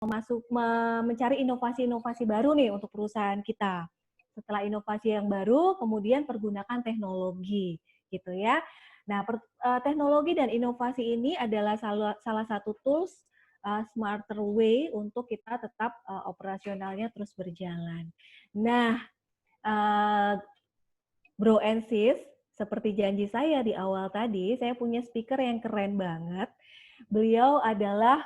mencari inovasi-inovasi baru nih untuk perusahaan kita. Setelah inovasi yang baru, kemudian pergunakan teknologi, gitu ya. Nah, teknologi dan inovasi ini adalah salah satu tools smarter way untuk kita tetap operasionalnya terus berjalan. Nah, Bro and Sis, seperti janji saya di awal tadi, saya punya speaker yang keren banget. Beliau adalah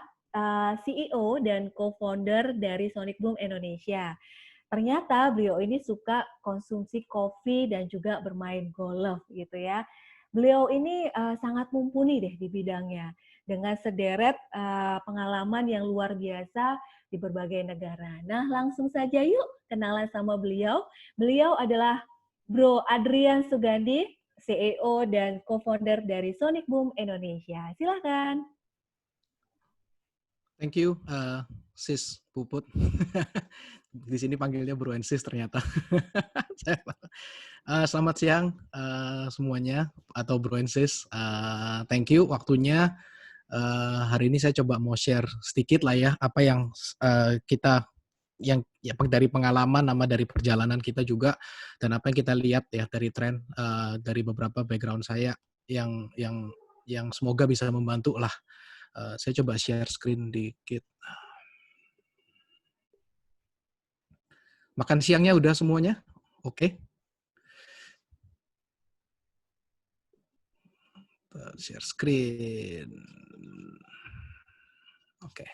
CEO dan co-founder dari Sonic Boom Indonesia. Ternyata beliau ini suka konsumsi kopi dan juga bermain golf gitu ya. Beliau ini sangat mumpuni deh di bidangnya dengan sederet pengalaman yang luar biasa di berbagai negara. Nah, langsung saja yuk kenalan sama beliau. Beliau adalah Bro Adrian Sugandi, CEO dan co-founder dari Sonic Boom Indonesia. Silakan. Thank you, Sis Puput. Di sini panggilnya Bro and Sis ternyata. Selamat siang semuanya, atau Bro and Sis. Thank you waktunya. Hari ini saya coba mau share sedikit lah ya, apa yang kita yang ya, dari pengalaman sama dari perjalanan kita juga, dan apa yang kita lihat ya dari tren dari beberapa background saya yang semoga bisa membantu lah. Saya coba share screen dikit. Makan siangnya udah semuanya? Oke. Share screen. Oke.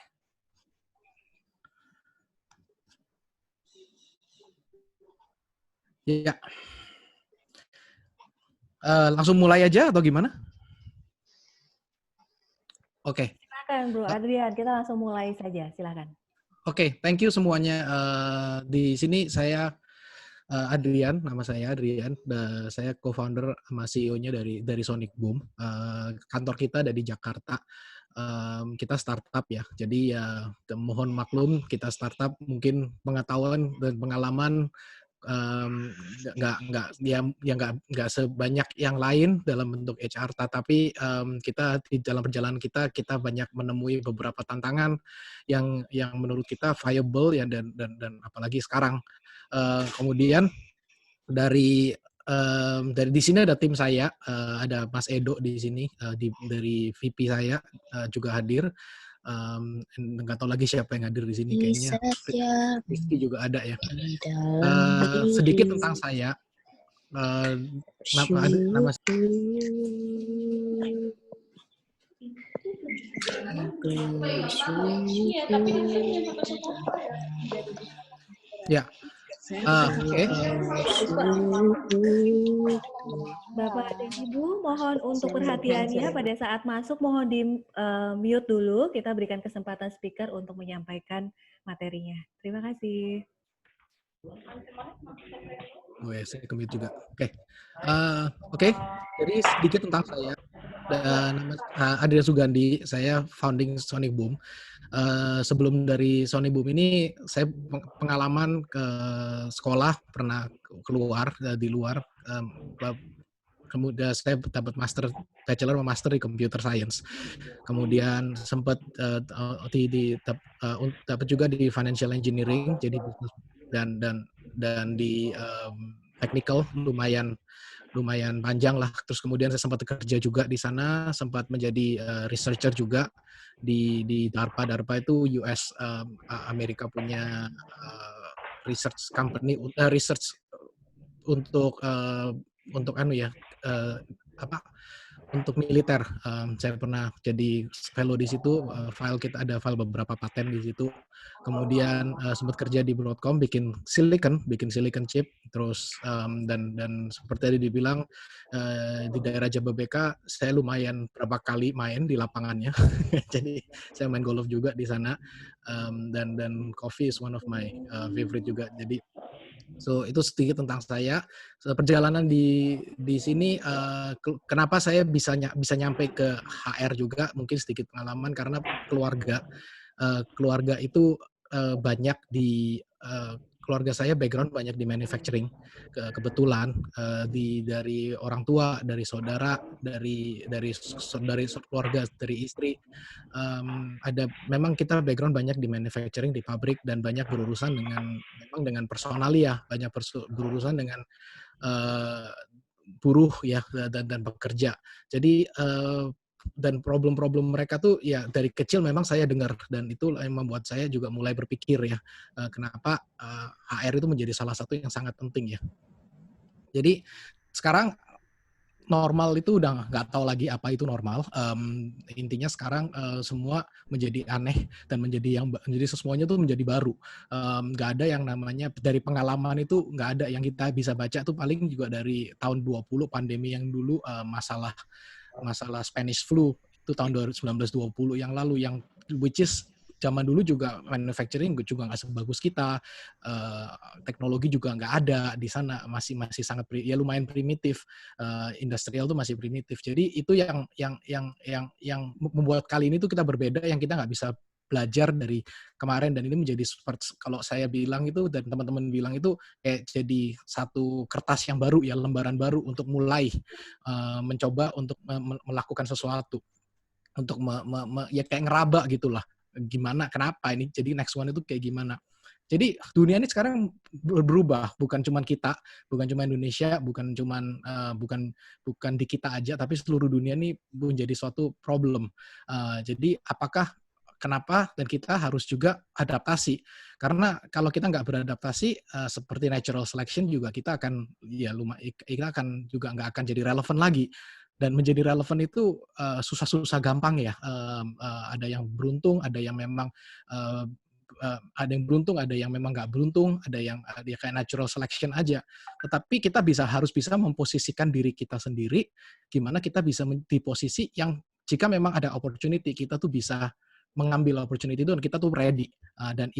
Ya. Langsung mulai aja atau gimana? Oke. Silakan Bro Adrian, kita langsung mulai saja. Silakan. Oke, thank you semuanya. Di sini saya Adrian, nama saya Adrian. Saya co-founder sama CEO-nya dari Sonic Boom. Kantor kita ada di Jakarta. Kita startup ya, jadi ya mohon maklum kita startup, mungkin pengetahuan dan pengalaman nggak sebanyak yang lain dalam bentuk HR, tapi kita di dalam perjalanan kita banyak menemui beberapa tantangan yang menurut kita viable ya, dan apalagi sekarang. Kemudian dari di sini ada tim saya, ada Mas Edo di sini, dari VP saya juga hadir. Nggak tahu lagi siapa yang hadir di sini, kayaknya Rizky juga ada ya. Sedikit tentang saya, nama ya. Oke. Bapak dan Ibu, mohon untuk perhatiannya pada saat masuk, mohon di mute dulu. Kita berikan kesempatan speaker untuk menyampaikan materinya. Terima kasih. Oh ya, saya ke-mute juga. Oke. Jadi sedikit tentang saya. Nama Adrian Sugandi, saya founding Sonic Boom. Sebelum dari Sonic Boom ini, saya pengalaman ke sekolah, pernah keluar di luar. Kemudian saya dapat bachelor sama master di computer science. Kemudian sempat dapat juga di financial engineering, jadi bisnis dan di technical lumayan panjang lah. Terus kemudian saya sempat kerja juga di sana, sempat menjadi researcher juga di DARPA. DARPA itu US, Amerika punya research company, research untuk untuk militer. Saya pernah jadi fellow di situ. Ada file beberapa paten di situ. Kemudian sempat kerja di Broadcom, bikin silicon chip. Terus dan seperti tadi dibilang, di daerah Jababeka saya lumayan berapa kali main di lapangannya. Jadi saya main golf juga di sana. Dan coffee is one of my favorite juga. Jadi itu sedikit tentang saya. Perjalanan di sini, kenapa saya bisa nyampe ke HR juga, mungkin sedikit pengalaman karena keluarga itu banyak di keluarga saya background banyak di manufacturing, kebetulan dari orang tua, dari saudara, dari keluarga, dari istri, ada memang kita background banyak di manufacturing, di pabrik dan banyak berurusan dengan memang dengan personalia, banyak berurusan dengan eee, buruh ya dan pekerja. Jadi, dan problem-problem mereka tuh ya dari kecil memang saya dengar dan itu yang membuat saya juga mulai berpikir ya, kenapa, HR itu menjadi salah satu yang sangat penting ya. Jadi sekarang normal itu udah nggak tahu lagi apa itu normal, intinya sekarang, semua menjadi aneh dan menjadi semuanya tuh menjadi baru, nggak ada yang namanya dari pengalaman itu nggak ada yang kita bisa baca tuh paling juga dari tahun 20 pandemi yang dulu, masalah masalah Spanish flu itu tahun 1920 yang lalu yang which is zaman dulu juga manufacturing juga nggak sebagus kita, eee, teknologi juga nggak ada di sana, masih masih sangat ya lumayan primitif, industrial tuh masih primitif. Jadi itu yang membuat kali ini tuh kita berbeda, yang kita nggak bisa belajar dari kemarin dan ini menjadi kalau saya bilang itu dan teman-teman bilang itu kayak jadi satu kertas yang baru ya, lembaran baru untuk mulai, mencoba untuk melakukan sesuatu, untuk ya kayak ngeraba gitulah, gimana, kenapa ini, jadi next one itu kayak gimana. Jadi dunia ini sekarang berubah, bukan cuman kita, bukan cuma Indonesia, bukan cuman, bukan di kita aja, tapi seluruh dunia ini menjadi suatu problem. Jadi kenapa dan kita harus juga adaptasi. Karena kalau kita nggak beradaptasi, seperti natural selection juga kita akan ya kita akan juga nggak akan jadi relevan lagi. Dan menjadi relevan itu, susah-susah gampang ya, ada yang beruntung, ada yang memang, eee ada yang beruntung, ada yang memang nggak beruntung, ada yang, ya kayak natural selection aja. Tetapi kita harus bisa memposisikan diri kita sendiri, gimana kita bisa di posisi yang jika memang ada opportunity, kita tuh bisa mengambil opportunity itu dan kita tuh ready, dan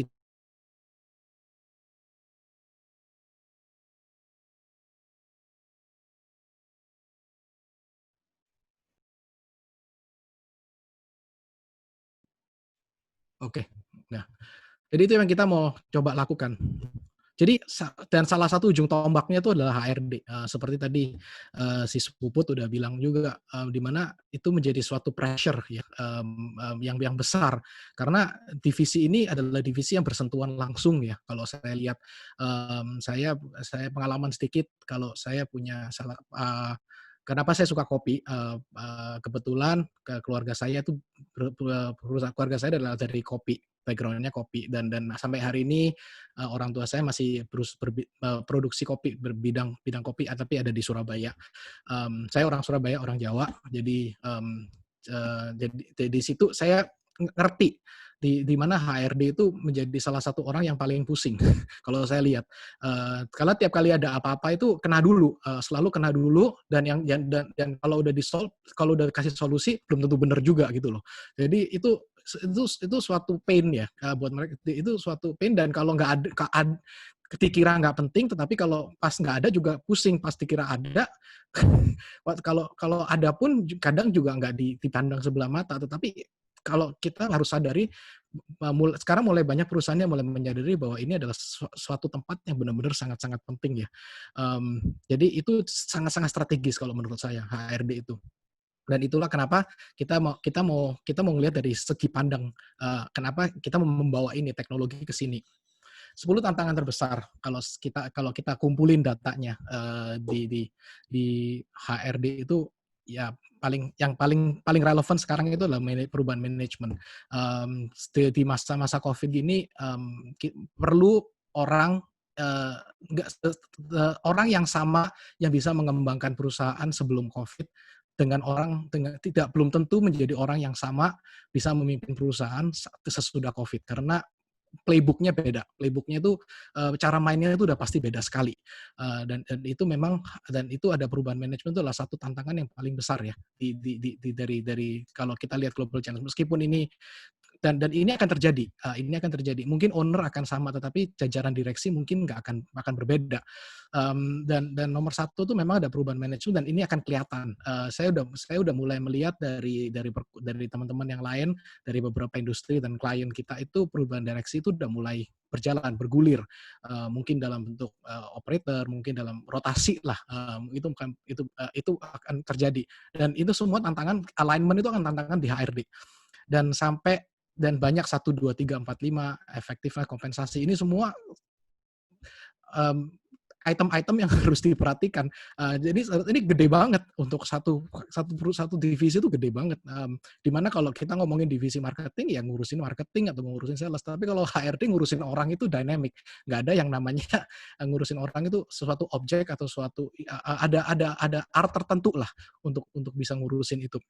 oke. Nah, jadi itu yang kita mau coba lakukan. Jadi dan salah satu ujung tombaknya itu adalah HRD, seperti tadi, si Puput udah bilang juga, di mana itu menjadi suatu pressure ya, yang besar. Karena divisi ini adalah divisi yang bersentuhan langsung ya, kalau saya lihat, saya pengalaman sedikit kalau saya punya kenapa saya suka kopi, kebetulan keluarga saya tuh perusahaan keluarga saya adalah dari kopi, background-nya kopi dan sampai hari ini, orang tua saya masih produksi kopi, bidang kopi, tapi ada di Surabaya. Saya orang Surabaya, orang Jawa, jadi, jadi di situ saya ngerti di mana HRD itu menjadi salah satu orang yang paling pusing kalau saya lihat. Karena tiap kali ada apa-apa itu kena dulu, selalu kena dulu dan kalau udah kalau udah kasih solusi belum tentu benar juga gitu loh. Jadi itu suatu pain ya, buat mereka itu suatu pain dan kalau nggak ada dikira nggak penting, tetapi kalau pas nggak ada juga pusing, pas dikira ada, kalau kalau ada pun kadang juga nggak dipandang sebelah mata, tetapi kalau kita harus sadari, sekarang mulai banyak perusahaan yang mulai menyadari bahwa ini adalah suatu tempat yang benar-benar sangat-sangat penting ya. Jadi itu sangat-sangat strategis kalau menurut saya HRD itu. Dan itulah kenapa kita mau ngelihat dari segi pandang, kenapa kita membawa ini teknologi ke sini. 10 tantangan terbesar kalau kita kumpulin datanya, di HRD itu ya yang paling paling relevan sekarang itu adalah perubahan manajemen. Di masa-masa Covid ini, perlu orang, eee, nggak orang yang sama yang bisa mengembangkan perusahaan sebelum Covid dengan tidak belum tentu menjadi orang yang sama bisa memimpin perusahaan sesudah Covid. Karena playbook-nya beda. Playbook-nya itu, cara mainnya itu udah pasti beda sekali. Dan itu memang dan itu ada perubahan manajemen itu adalah satu tantangan yang paling besar ya, dari kalau kita lihat global challenge. Meskipun ini dan ini akan terjadi, ini akan terjadi. Mungkin owner akan sama, tetapi jajaran direksi mungkin nggak akan berbeda. Dan nomor satu tuh memang ada perubahan manajemen dan ini akan kelihatan. Saya udah mulai melihat dari teman-teman yang lain, dari beberapa industri dan klien kita itu perubahan direksi itu udah mulai berjalan, bergulir. Mungkin dalam bentuk operator, mungkin dalam rotasi lah. Itu akan terjadi. Dan itu semua tantangan alignment itu akan tantangan di HRD. Dan banyak 1, 2, 3, 4, 5 efektifnya kompensasi ini semua um, item-item yang harus diperhatikan. Jadi ini gede banget untuk satu divisi itu gede banget. Dimana kalau kita ngomongin divisi marketing ya ngurusin marketing atau ngurusin sales. Tapi kalau HRD ngurusin orang itu dynamic. Nggak ada yang namanya ngurusin orang itu sesuatu objek atau suatu ada art tertentu lah untuk bisa ngurusin itu.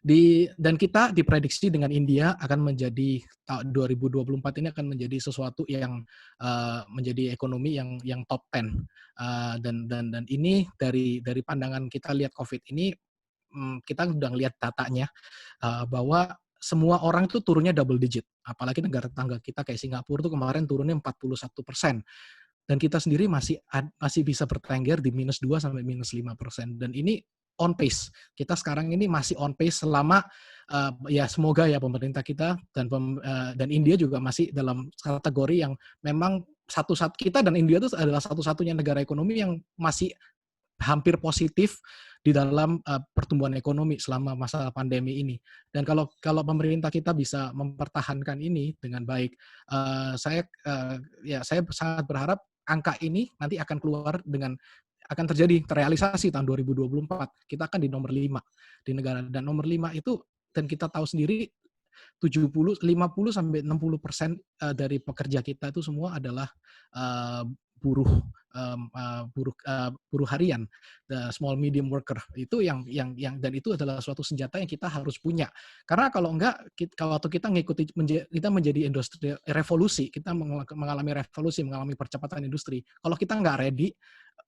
Dan kita diprediksi dengan India akan menjadi 2024 ini akan menjadi sesuatu yang menjadi ekonomi yang top 10. Dan ini dari pandangan kita lihat COVID ini, kita udah lihat datanya bahwa semua orang itu turunnya double digit. Apalagi negara tetangga kita kayak Singapura tuh kemarin turunnya 41%. Dan kita sendiri masih bisa bertengger di -2 sampai -5%. Dan ini on pace. Kita sekarang ini masih on pace selama ya semoga ya pemerintah kita dan India juga masih dalam kategori yang memang kita dan India itu adalah satu-satunya negara ekonomi yang masih hampir positif di dalam pertumbuhan ekonomi selama masa pandemi ini. Dan kalau pemerintah kita bisa mempertahankan ini dengan baik, saya sangat berharap angka ini nanti akan akan terjadi terrealisasi tahun 2024. Kita akan di nomor 5 di negara, dan nomor 5 itu, dan kita tahu sendiri 50-60% dari pekerja kita itu semua adalah buruh harian, the small medium worker. Itu yang dan itu adalah suatu senjata yang kita harus punya. Karena kalau enggak, kalau kita menjadi industri revolusi, kita mengalami revolusi, mengalami percepatan industri. Kalau kita nggak ready,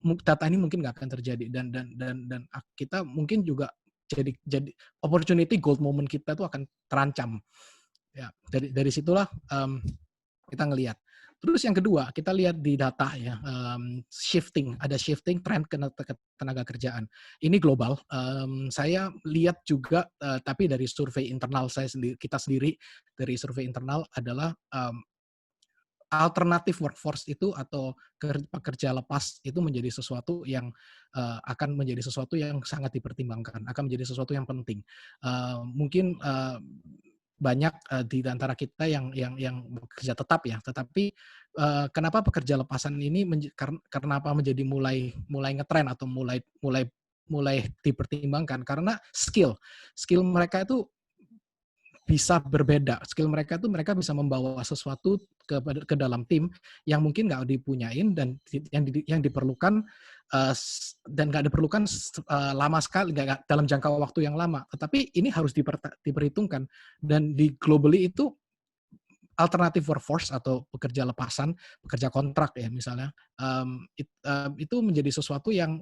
data ini mungkin nggak akan terjadi, dan kita mungkin juga jadi opportunity gold moment kita itu akan terancam. Ya, dari situlah kita ngelihat. Terus yang kedua, kita lihat di data ya, ada shifting trend ke tenaga kerjaan. Ini global. Saya lihat juga, tapi dari survei internal kita sendiri, dari survei internal adalah alternatif workforce itu atau pekerja lepas itu menjadi sesuatu yang akan menjadi sesuatu yang sangat dipertimbangkan, akan menjadi sesuatu yang penting. Mungkin banyak di antara kita yang bekerja tetap ya, tetapi kenapa pekerja lepasan ini kenapa menjadi mulai ngetren atau mulai dipertimbangkan, karena skill mereka itu bisa berbeda. Skill mereka bisa membawa sesuatu ke dalam tim yang mungkin nggak dipunyain, dan yang diperlukan dan nggak diperlukan lama sekali, nggak dalam jangka waktu yang lama. Tetapi ini harus diperhitungkan, dan di globally itu alternative workforce atau pekerja lepasan, pekerja kontrak ya misalnya, itu menjadi sesuatu yang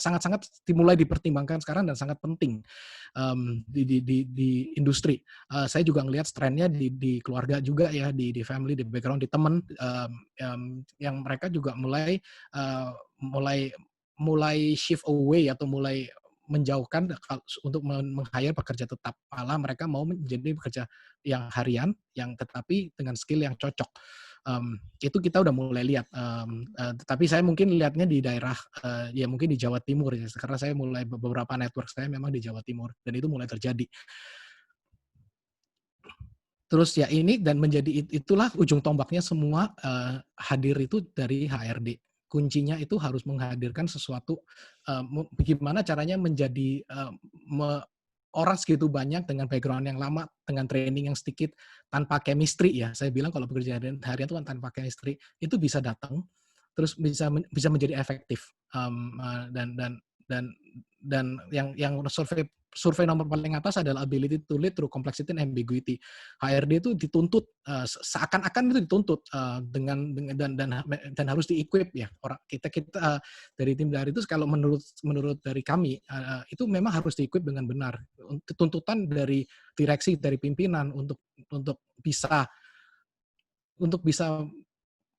sangat-sangat dimulai dipertimbangkan sekarang dan sangat penting di industri. Saya juga ngelihat trennya di keluarga juga ya, di family, di background, di teman, yang mereka juga mulai shift away atau mulai menjauhkan untuk meng-hire pekerja tetap, malah mereka mau menjadi pekerja yang harian, yang tetapi dengan skill yang cocok. Itu kita udah mulai lihat. Tapi saya mungkin lihatnya di daerah, ya mungkin di Jawa Timur ya, karena saya mulai beberapa network saya memang di Jawa Timur, dan itu mulai terjadi. Terus ya ini, dan itulah ujung tombaknya semua hadir itu dari HRD. Kuncinya itu harus menghadirkan sesuatu, bagaimana caranya menjadi orang segitu banyak dengan background yang lama, dengan training yang sedikit, tanpa chemistry ya. Saya bilang kalau pekerjaan harian itu kan tanpa chemistry, itu bisa datang, terus bisa menjadi efektif. Dan yang survei survei nomor paling atas adalah ability to lead through complexity and ambiguity. HRD itu dituntut seakan-akan itu dituntut dengan dan harus di-equip ya. Orang kita dari tim dari itu kalau menurut dari kami itu memang harus di-equip dengan benar. Tuntutan dari direksi, dari pimpinan untuk bisa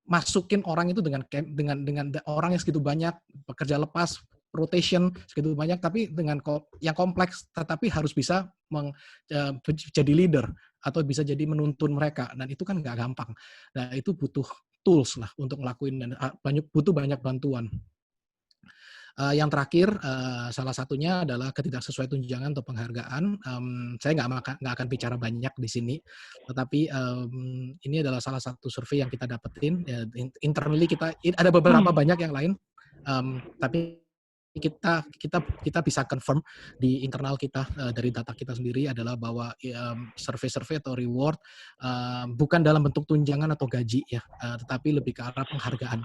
masukin orang itu dengan orang yang segitu banyak, pekerja lepas, rotation segitu banyak, tapi dengan yang kompleks, tetapi harus bisa jadi leader atau bisa jadi menuntun mereka, dan itu kan nggak gampang. Nah itu butuh tools lah untuk ngelakuin, dan butuh banyak bantuan. Yang terakhir, salah satunya adalah ketidaksesuaian tunjangan atau penghargaan. Saya nggak akan bicara banyak di sini, tetapi ini adalah salah satu survei yang kita dapetin. Ya, internally ada beberapa banyak yang lain, tapi kita bisa confirm di internal kita dari data kita sendiri adalah bahwa survei-survei atau reward bukan dalam bentuk tunjangan atau gaji ya, tetapi lebih ke arah penghargaan.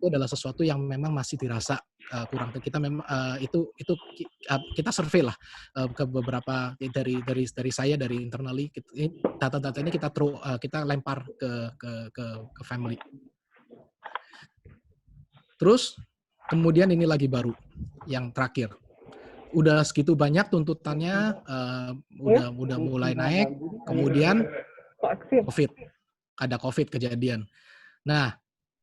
Itu adalah sesuatu yang memang masih dirasa kurang. Kita memang kita survei lah ke beberapa dari saya, dari internally, data-data ini kita lempar ke family. Terus kemudian ini lagi baru yang terakhir. Udah segitu banyak tuntutannya, udah mulai naik, kemudian ada COVID kejadian. Nah,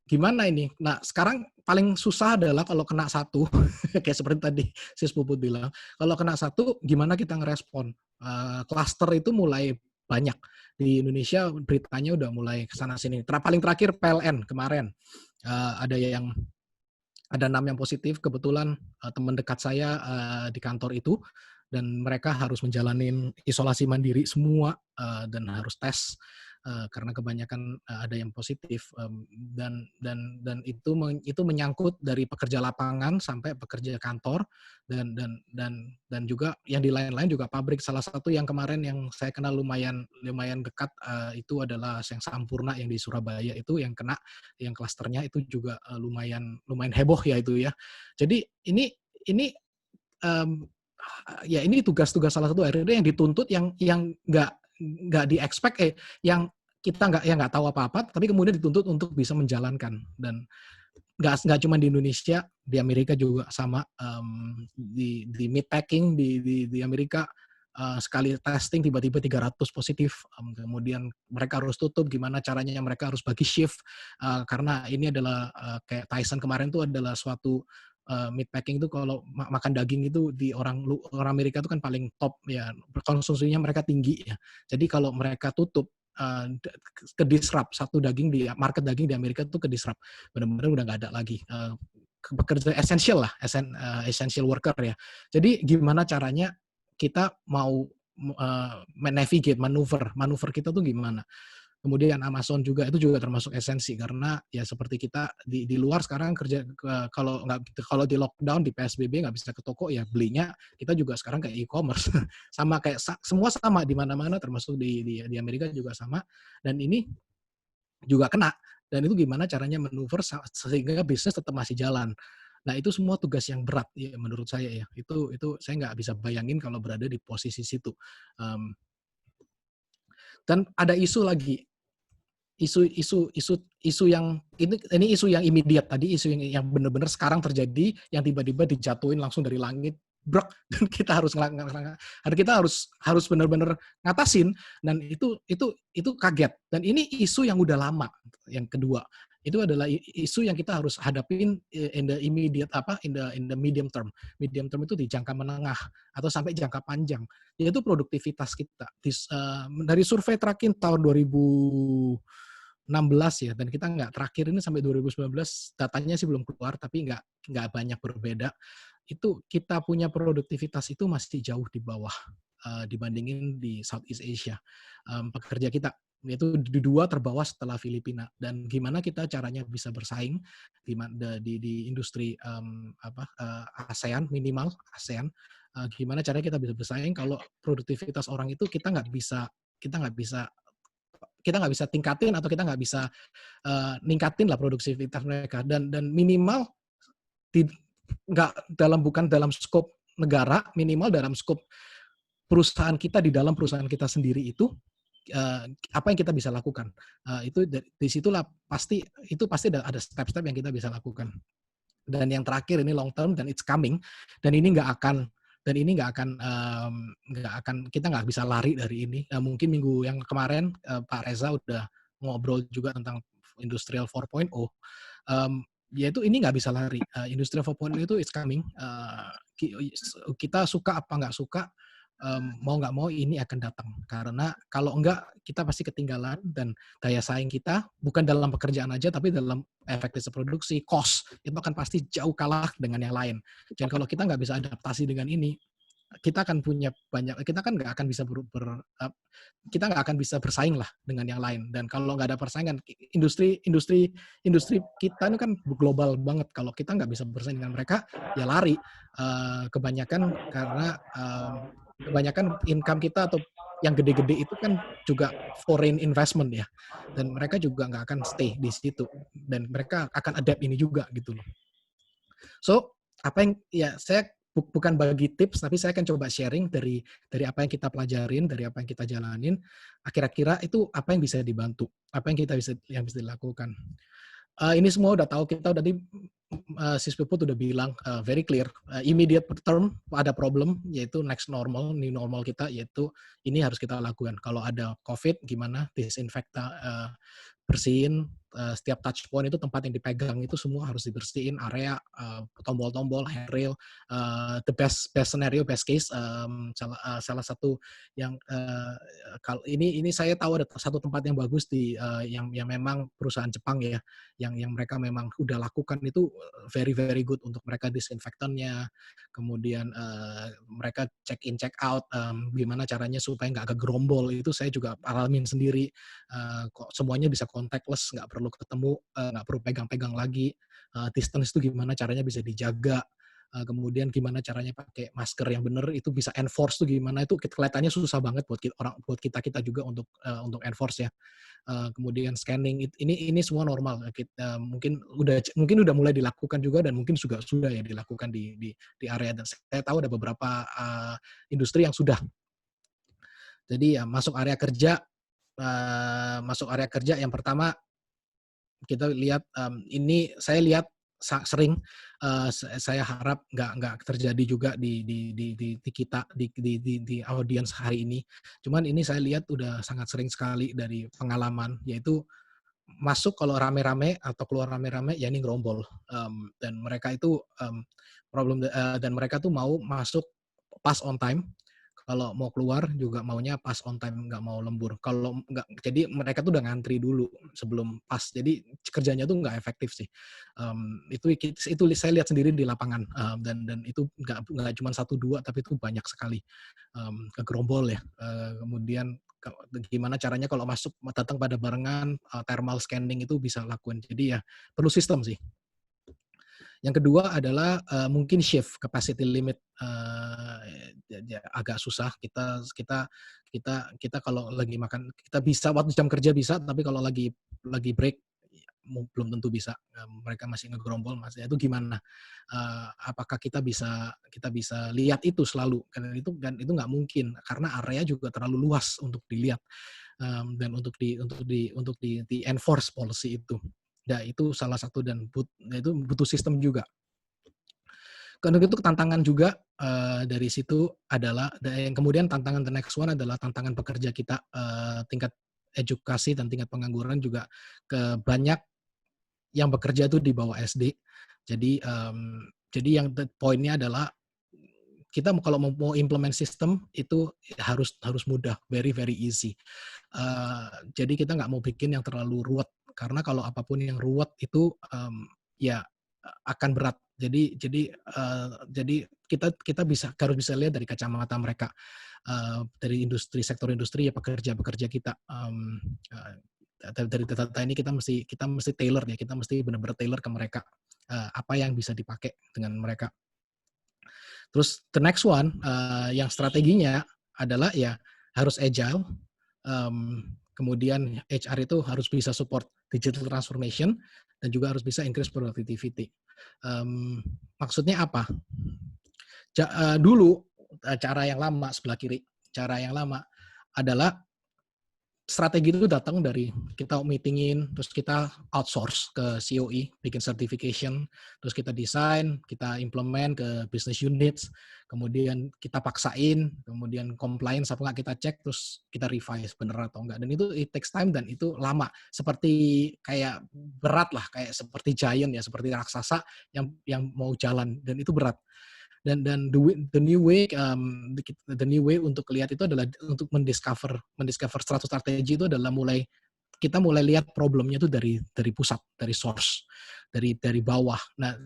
gimana ini? Nah, sekarang paling susah adalah kalau kena satu, kayak seperti tadi Sis Puput bilang, kalau kena satu, gimana kita ngerespon? Cluster itu mulai banyak. Di Indonesia beritanya udah mulai kesana-sini. Paling terakhir PLN kemarin, ada 6 yang positif. Kebetulan teman dekat saya di kantor itu, dan mereka harus menjalani isolasi mandiri semua dan harus tes karena kebanyakan ada yang positif, dan itu menyangkut dari pekerja lapangan sampai pekerja kantor dan juga yang di lain-lain juga pabrik. Salah satu yang kemarin yang saya kenal lumayan dekat itu adalah yang Sampurna yang di Surabaya itu yang kena, yang klasternya itu juga lumayan heboh ya itu ya. Jadi ini ya ini tugas-tugas salah satu HRD yang dituntut, yang nggak di-expect, yang kita nggak tahu apa-apa, tapi kemudian dituntut untuk bisa menjalankan. Dan nggak cuma di Indonesia, di Amerika juga sama. Di meatpacking di Amerika, sekali testing tiba-tiba 300 positif, kemudian mereka harus tutup. Gimana caranya? Mereka harus bagi shift, karena ini adalah kayak Tyson kemarin itu adalah suatu meatpacking itu kalau makan daging itu di orang Amerika itu kan paling top ya, konsumsinya mereka tinggi ya. Jadi kalau mereka tutup, ke disrupt satu daging di market daging di Amerika itu ke disrupt, benar-benar udah nggak ada lagi pekerja essential lah, essential worker ya. Jadi gimana caranya kita mau navigate, manuver kita tuh gimana? Kemudian Amazon juga itu juga termasuk esensi, karena ya seperti kita di luar sekarang kerja, kalau di lockdown, di PSBB nggak bisa ke toko, ya belinya kita juga sekarang kayak e-commerce sama kayak semua sama di mana-mana, termasuk di Amerika juga sama, dan ini juga kena. Dan itu gimana caranya manuver sehingga bisnis tetap masih jalan. Nah itu semua tugas yang berat ya menurut saya ya. Itu saya nggak bisa bayangin kalau berada di posisi situ. Dan ada isu lagi, isu yang ini isu yang immediate tadi, isu yang benar-benar sekarang terjadi, yang tiba-tiba dijatuhin langsung dari langit, brok, dan kita harus benar-benar ngatasin, dan itu kaget. Dan ini isu yang udah lama. Yang kedua itu adalah isu yang kita harus hadapin in the immediate, in the medium term. Medium term itu di jangka menengah atau sampai jangka panjang, yaitu produktivitas kita. Dari survei terakhir tahun 2016 ya, dan kita terakhir ini sampai 2019 datanya sih belum keluar, tapi nggak banyak berbeda. Itu kita punya produktivitas itu masih jauh di bawah dibandingin di Southeast Asia. Pekerja kita itu di 2 terbawah setelah Filipina. Dan gimana kita caranya bisa bersaing di industri ASEAN, minimal ASEAN, gimana caranya kita bisa bersaing kalau produktivitas orang itu kita nggak bisa tingkatin, atau kita nggak bisa ningkatin lah produktivitas mereka, dan minimal bukan dalam skop negara, minimal dalam skop perusahaan kita di dalam perusahaan kita sendiri itu apa yang kita bisa lakukan. Itu di situlah pasti ada step-step yang kita bisa lakukan. Dan yang terakhir ini long term dan it's coming, dan ini nggak akan kita nggak bisa lari dari ini. Mungkin minggu yang kemarin Pak Reza udah ngobrol juga tentang Industrial 4.0. Yaitu ini nggak bisa lari. Industrial 4.0 itu it's coming. Kita suka apa nggak suka, mau nggak mau ini akan datang. Karena kalau enggak kita pasti ketinggalan, dan daya saing kita bukan dalam pekerjaan aja tapi dalam efektivitas produksi, cost itu akan pasti jauh kalah dengan yang lain. Dan kalau kita nggak bisa adaptasi dengan ini, kita akan punya kita kan nggak akan bisa kita nggak akan bisa bersaing lah dengan yang lain. Dan kalau nggak ada persaingan, industri kita ini kan global banget. Kalau kita nggak bisa bersaing dengan mereka, ya lari. Kebanyakan karena kebanyakan income kita atau yang gede-gede itu kan juga foreign investment ya, dan mereka juga nggak akan stay di situ, dan mereka akan adapt ini juga gitu loh. So apa yang saya bukan bagi tips, tapi saya akan coba sharing dari apa yang kita pelajarin, dari apa yang kita jalanin. Kira-kira itu apa yang bisa dibantu, apa yang bisa dilakukan. Ini semua udah tahu, kita udah Sis Puput udah bilang very clear, immediate term ada problem, yaitu next normal, new normal kita, yaitu ini harus kita lakukan. Kalau ada COVID, gimana disinfektan, bersihin setiap touch point itu, tempat yang dipegang itu semua harus dibersihin, area, tombol-tombol, handrail, the best scenario, best case, salah satu yang kalau ini saya tahu ada satu tempat yang bagus di yang memang perusahaan Jepang ya, yang mereka memang udah lakukan itu very very good untuk mereka disinfektannya, kemudian mereka check in check out, gimana caranya supaya nggak kegerombol, itu saya juga alamin sendiri. Kok semuanya bisa contactless, nggak perlu ketemu, nggak perlu pegang-pegang lagi, distance itu gimana caranya bisa dijaga, kemudian gimana caranya pakai masker yang benar, itu bisa enforce tuh gimana, itu kelihatannya susah banget buat kita juga untuk enforce ya. Kemudian scanning, ini semua normal, kita mungkin udah mulai dilakukan juga, dan mungkin juga sudah ya dilakukan di area, dan saya tahu ada beberapa industri yang sudah. Jadi ya masuk area kerja yang pertama kita lihat, ini saya lihat sering, saya harap nggak terjadi juga di kita, di audiens hari ini. Cuman ini saya lihat udah sangat sering sekali dari pengalaman, yaitu masuk kalau rame-rame atau keluar rame-rame, ya ini gerombol. Dan mereka itu dan mereka tuh mau masuk pas on time. Kalau mau keluar juga maunya pas on time, nggak mau lembur. Kalau nggak, jadi mereka tuh udah ngantri dulu sebelum pas. Jadi kerjanya tuh nggak efektif sih. Itu saya lihat sendiri di lapangan, dan itu nggak cuma 1-2, tapi itu banyak sekali kegerombol ya. Kemudian gimana caranya kalau datang pada barengan, thermal scanning itu bisa lakukan. Jadi ya perlu sistem sih. Yang kedua adalah mungkin shift capacity limit, agak susah. Kita kalau lagi makan, kita bisa waktu jam kerja bisa, tapi kalau lagi break belum tentu bisa. Mereka masih ngegerombol, itu gimana? Apakah kita bisa lihat itu selalu? Karena itu nggak mungkin, karena area juga terlalu luas untuk dilihat, dan untuk di enforce policy itu. Ya, itu salah satu, dan itu butuh sistem juga. Karena itu tantangan juga dari situ adalah, yang kemudian tantangan the next one adalah tantangan pekerja kita, tingkat edukasi dan tingkat pengangguran juga banyak yang bekerja itu di bawah SD. Jadi yang poinnya adalah kita kalau mau implement sistem itu harus mudah, very very easy. Jadi kita nggak mau bikin yang terlalu ruwet, karena kalau apapun yang ruwet itu ya akan berat. Jadi kita harus bisa lihat dari kacamata mereka, dari sektor industri ya, pekerja kita. Dari data ini kita mesti tailor ya, kita mesti benar-benar tailor ke mereka, apa yang bisa dipakai dengan mereka. Terus the next one, yang strateginya adalah ya harus agile, kemudian HR itu harus bisa support digital transformation, dan juga harus bisa increase productivity. Maksudnya apa? Dulu cara yang lama sebelah kiri, cara yang lama adalah strategi itu datang dari kita meetingin, terus kita outsource ke COE, bikin certification, terus kita desain, kita implement ke business units, kemudian kita paksain, kemudian compliance apa nggak kita cek, terus kita revise bener atau enggak. Dan itu it takes time dan itu lama. Seperti kayak berat lah, kayak seperti giant ya, seperti raksasa yang mau jalan dan itu berat. Dan the new way untuk lihat itu adalah untuk mendiscover suatu strategi itu adalah kita mulai lihat problemnya itu dari pusat, dari source, dari bawah. Nah,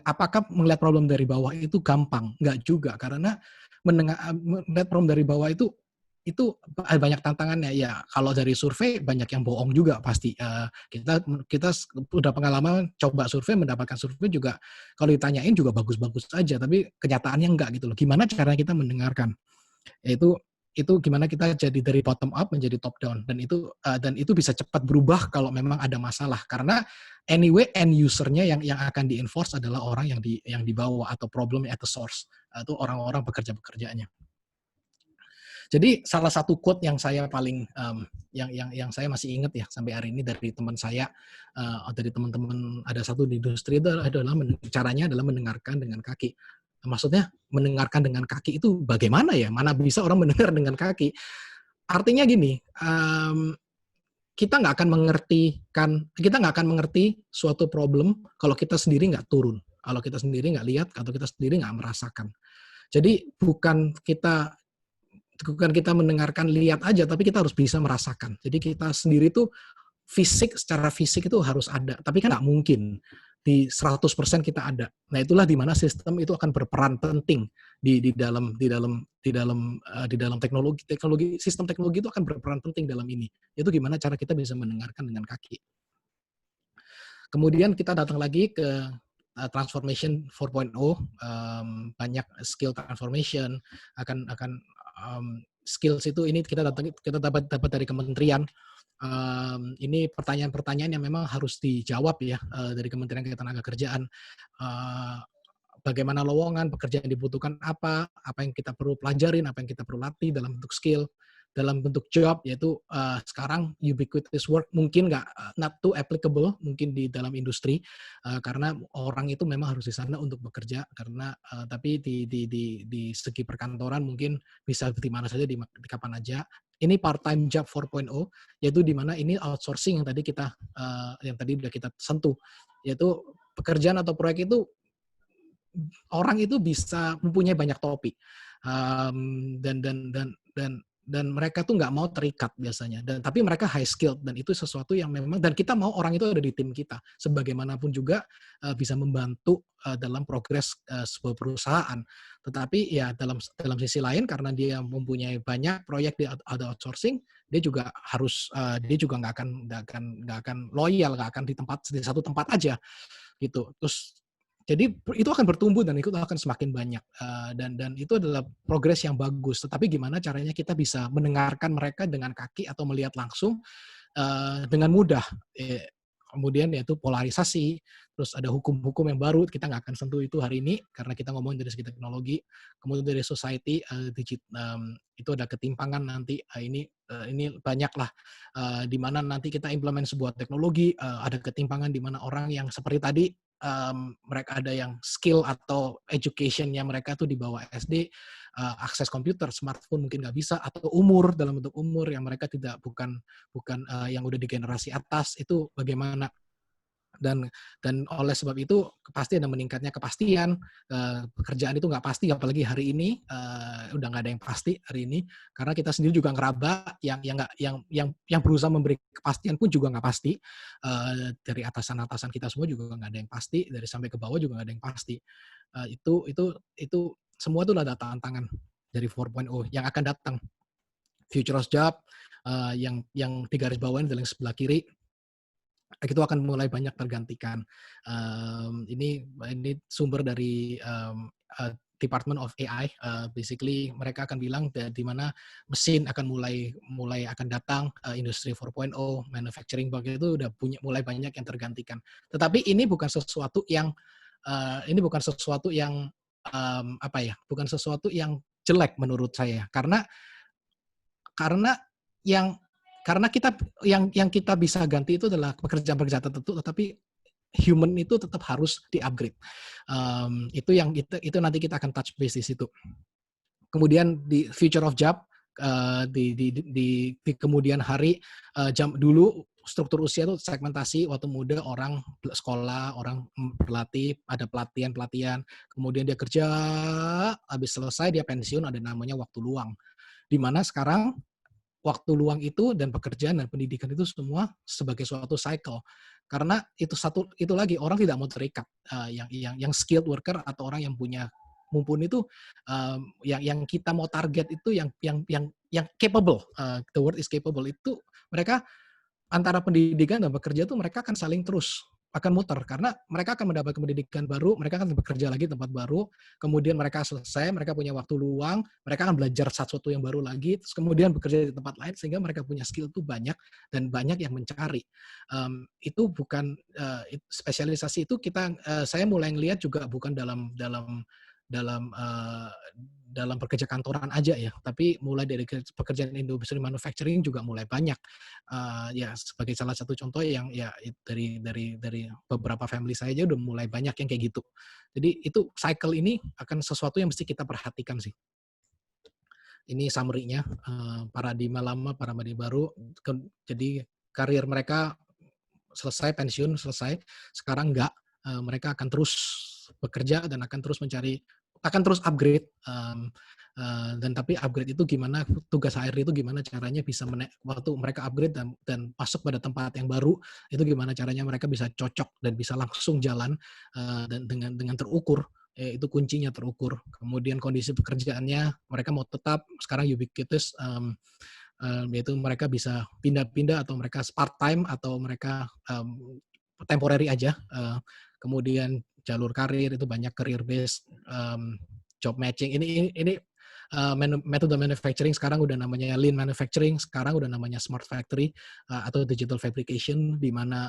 apakah melihat problem dari bawah itu gampang? Enggak juga, karena melihat problem dari bawah itu banyak tantangannya. Ya, kalau dari survei banyak yang bohong juga pasti. Kita udah pengalaman coba survei, mendapatkan survei juga kalau ditanyain juga bagus-bagus aja, tapi kenyataannya enggak gitu loh. Gimana caranya kita mendengarkan? Yaitu itu gimana kita jadi dari bottom up menjadi top down, dan itu bisa cepat berubah kalau memang ada masalah, karena anyway end usernya yang akan di-enforce adalah orang yang di bawah atau problem at the source, itu orang-orang pekerja-pekerjanya. Jadi salah satu quote yang saya paling yang saya masih ingat ya sampai hari ini dari teman saya, dari teman-teman ada satu di industri itu adalah caranya adalah mendengarkan dengan kaki. Maksudnya mendengarkan dengan kaki itu bagaimana ya? Mana bisa orang mendengar dengan kaki? Artinya gini, kita nggak akan mengerti suatu problem kalau kita sendiri nggak turun, kalau kita sendiri nggak lihat, atau kita sendiri nggak merasakan. Jadi bukan kita mendengarkan, lihat aja, tapi kita harus bisa merasakan. Jadi kita sendiri tuh secara fisik itu harus ada, tapi kan nggak mungkin di 100% kita ada. Nah, itulah di mana sistem itu akan berperan penting di dalam sistem teknologi itu akan berperan penting dalam ini. Itu gimana cara kita bisa mendengarkan dengan kaki. Kemudian kita datang lagi ke transformation 4.0, banyak skill transformation akan skills itu ini kita dapat dari kementerian. Ini pertanyaan-pertanyaan yang memang harus dijawab ya dari Kementerian Ketenagakerjaan. Bagaimana lowongan pekerjaan yang dibutuhkan, apa yang kita perlu pelajarin, apa yang kita perlu latih dalam bentuk skill, dalam bentuk job, yaitu sekarang ubiquitous work mungkin not too applicable mungkin di dalam industri, karena orang itu memang harus di sana untuk bekerja, karena tapi di segi perkantoran mungkin bisa di mana saja, di kapan aja. Ini part-time job 4.0, yaitu di mana ini outsourcing yang tadi udah kita sentuh, yaitu pekerjaan atau proyek itu orang itu bisa mempunyai banyak topik, dan mereka tuh nggak mau terikat biasanya, tapi mereka high skilled, dan itu sesuatu yang memang, dan kita mau orang itu ada di tim kita, sebagaimanapun juga bisa membantu dalam progres sebuah perusahaan. Tetapi ya dalam sisi lain, karena dia mempunyai banyak proyek di ada outsourcing, dia juga nggak akan loyal, nggak akan di satu tempat aja gitu. Terus jadi itu akan bertumbuh dan itu akan semakin banyak, dan itu adalah progres yang bagus. Tetapi gimana caranya kita bisa mendengarkan mereka dengan kaki atau melihat langsung dengan mudah. Kemudian yaitu polarisasi, terus ada hukum-hukum yang baru, kita nggak akan sentuh itu hari ini karena kita ngomongin dari segi teknologi. Kemudian dari society, itu ada ketimpangan nanti. Ini banyak lah, di mana nanti kita implement sebuah teknologi, ada ketimpangan di mana orang yang seperti tadi, mereka ada yang skill atau education-nya mereka tuh di bawah SD, akses komputer, smartphone mungkin nggak bisa, atau dalam bentuk umur yang mereka bukan yang udah di generasi atas, itu bagaimana. Dan oleh sebab itu pasti ada meningkatnya kepastian, pekerjaan itu nggak pasti, apalagi hari ini udah nggak ada yang pasti hari ini, karena kita sendiri juga ngeraba yang berusaha memberi kepastian pun juga nggak pasti, dari atasan kita semua juga nggak ada yang pasti, dari sampai ke bawah juga nggak ada yang pasti. Itu semua itu adalah tantangan dari 4.0 yang akan datang. Future job, yang digaris bawahin dari sebelah kiri, itu akan mulai banyak tergantikan. Ini sumber dari Department of AI. Basically mereka akan bilang di mana mesin akan mulai akan datang, industri 4.0, manufacturing itu udah mulai banyak yang tergantikan. Tetapi ini bukan sesuatu yang bukan sesuatu yang jelek menurut saya. Karena yang karena kita yang kita bisa ganti itu adalah pekerjaan-pekerjaan tertentu, tetapi human itu tetap harus di-upgrade. Itu nanti kita akan touch base di situ. Kemudian di future of job, di kemudian hari, dulu struktur usia itu segmentasi, waktu muda orang sekolah, orang berlatih, ada pelatihan, kemudian dia kerja, habis selesai dia pensiun, ada namanya waktu luang. Di mana sekarang waktu luang itu dan pekerjaan dan pendidikan itu semua sebagai suatu cycle. Karena itu lagi orang tidak mau terikat, yang skilled worker atau orang yang punya mumpuni itu, yang kita mau target itu yang capable, the word is capable itu mereka antara pendidikan dan bekerja itu mereka akan saling terus akan muter karena mereka akan mendapat pendidikan baru, mereka akan bekerja lagi di tempat baru, kemudian mereka selesai, mereka punya waktu luang, mereka akan belajar sesuatu yang baru lagi, terus kemudian bekerja di tempat lain sehingga mereka punya skill itu banyak dan banyak yang mencari. Itu bukan spesialisasi itu saya mulai ngelihat juga bukan dalam pekerja kantoran aja ya, tapi mulai dari pekerjaan industri manufacturing juga mulai banyak. Ya sebagai salah satu contoh yang ya dari beberapa family saya aja udah mulai banyak yang kayak gitu. Jadi itu cycle ini akan sesuatu yang mesti kita perhatikan sih. Ini summary-nya, paradigma lama, paradigma baru, jadi karir mereka selesai, pensiun, selesai. Sekarang enggak, mereka akan terus bekerja dan akan terus upgrade, dan tapi upgrade itu gimana, tugas HR itu gimana caranya bisa waktu mereka upgrade dan masuk pada tempat yang baru, itu gimana caranya mereka bisa cocok dan bisa langsung jalan, dan dengan terukur, itu kuncinya terukur. Kemudian kondisi pekerjaannya, mereka mau tetap sekarang ubiquitous, yaitu mereka bisa pindah-pindah atau mereka part-time atau mereka temporary aja. Kemudian jalur karir itu banyak career based, job matching. Ini metode manufacturing sekarang udah namanya lean manufacturing, sekarang udah namanya smart factory atau digital fabrication, di mana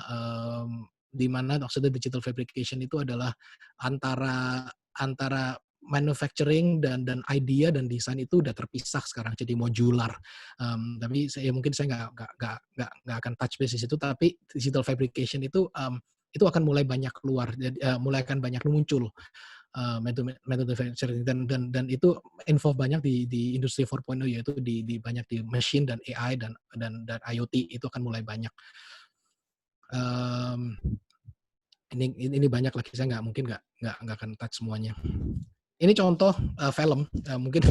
maksudnya digital fabrication itu adalah antara manufacturing dan idea dan desain itu udah terpisah sekarang jadi modular. Tapi mungkin saya nggak akan touch base di situ. Tapi digital fabrication itu akan mulai banyak keluar, mulai akan banyak muncul metode manufacturing dan itu involve banyak di industri 4.0 yaitu banyak di machine dan AI dan IoT itu akan mulai banyak. Ini banyak lagi, saya nggak akan touch semuanya. Ini contoh film, mungkin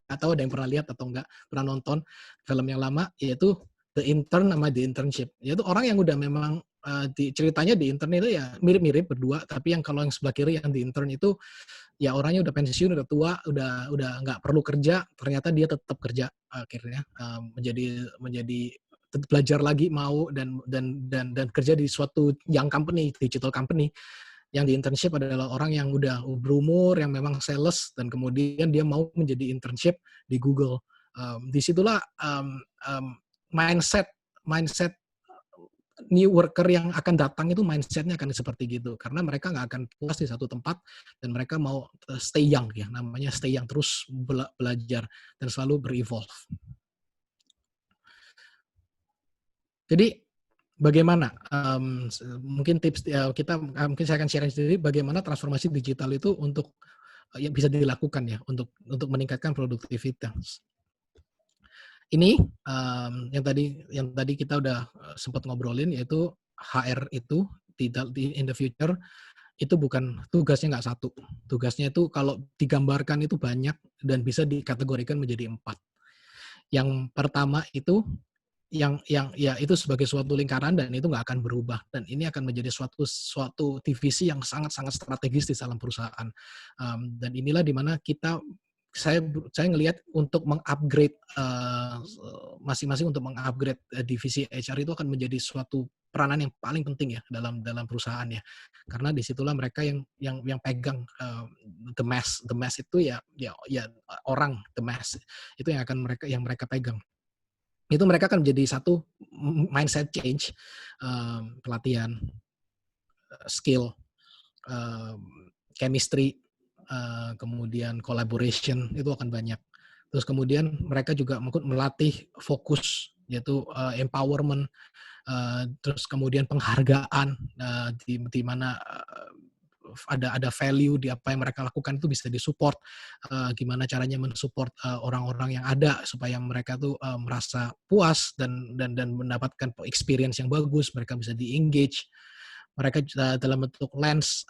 atau ada yang pernah lihat atau nggak pernah nonton film yang lama, yaitu The Intern sama The Internship. Yaitu orang yang udah memang ceritanya di intern itu ya mirip-mirip berdua, tapi kalau yang sebelah kiri yang di intern itu ya orangnya udah pensiun, udah tua, udah nggak perlu kerja, ternyata dia tetap kerja akhirnya, menjadi belajar lagi mau dan kerja di suatu young company, digital company. Yang di internship adalah orang yang udah berumur, yang memang sales, dan kemudian dia mau menjadi internship di Google. Disitulah mindset new worker yang akan datang itu mindsetnya akan seperti gitu. Karena mereka nggak akan puas di satu tempat, dan mereka mau stay young ya, namanya stay young, terus belajar dan selalu berevolve. Jadi bagaimana mungkin tips mungkin saya akan share sendiri bagaimana transformasi digital itu untuk yang bisa dilakukan ya untuk meningkatkan produktivitas. Ini yang tadi kita udah sempat ngobrolin, yaitu HR itu in the future itu bukan tugasnya nggak satu, tugasnya itu kalau digambarkan itu banyak dan bisa dikategorikan menjadi 4. Yang pertama itu yang ya itu sebagai suatu lingkaran dan itu nggak akan berubah, dan ini akan menjadi suatu divisi yang sangat-sangat strategis di dalam perusahaan. Dan inilah dimana saya ngelihat untuk mengupgrade masing-masing, untuk mengupgrade divisi HR itu akan menjadi suatu peranan yang paling penting ya dalam perusahaan ya, karena disitulah mereka yang pegang the mass itu ya orang, the mass itu yang mereka pegang. Itu mereka akan menjadi satu mindset change, pelatihan, skill, chemistry, kemudian collaboration itu akan banyak. Terus kemudian mereka juga mungkin melatih fokus, yaitu empowerment, terus kemudian penghargaan, di mana ada value di apa yang mereka lakukan itu bisa disupport, gimana caranya mensupport orang-orang yang ada supaya mereka tuh merasa puas dan mendapatkan experience yang bagus, mereka bisa di-engage. Mereka dalam bentuk lens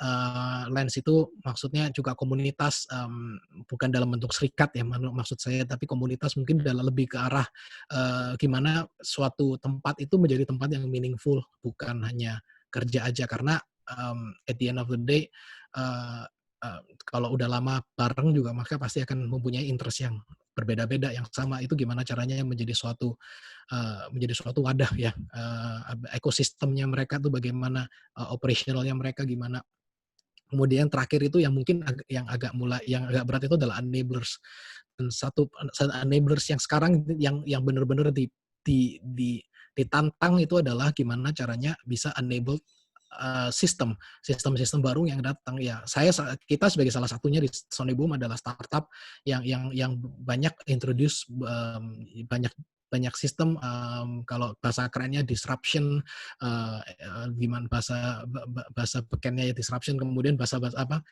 itu maksudnya juga komunitas, bukan dalam bentuk serikat ya maksud saya, tapi komunitas mungkin lebih ke arah gimana suatu tempat itu menjadi tempat yang meaningful, bukan hanya kerja aja. Karena at the end of the day, uh, kalau udah lama bareng juga maka pasti akan mempunyai interest yang berbeda-beda, yang sama itu gimana caranya menjadi suatu wadah ya, ekosistemnya mereka tuh bagaimana, operasionalnya mereka gimana. Kemudian terakhir itu yang mungkin yang agak berat itu adalah enablers. Dan satu enablers yang sekarang yang benar-benar ditantang itu adalah gimana caranya bisa enable sistem baru yang datang ya. Kita sebagai salah satunya di Sony Boom adalah startup yang banyak introduce banyak banyak sistem, kalau bahasa kerennya disruption, gimana bahasa bekennya ya disruption, kemudian bahasa apa,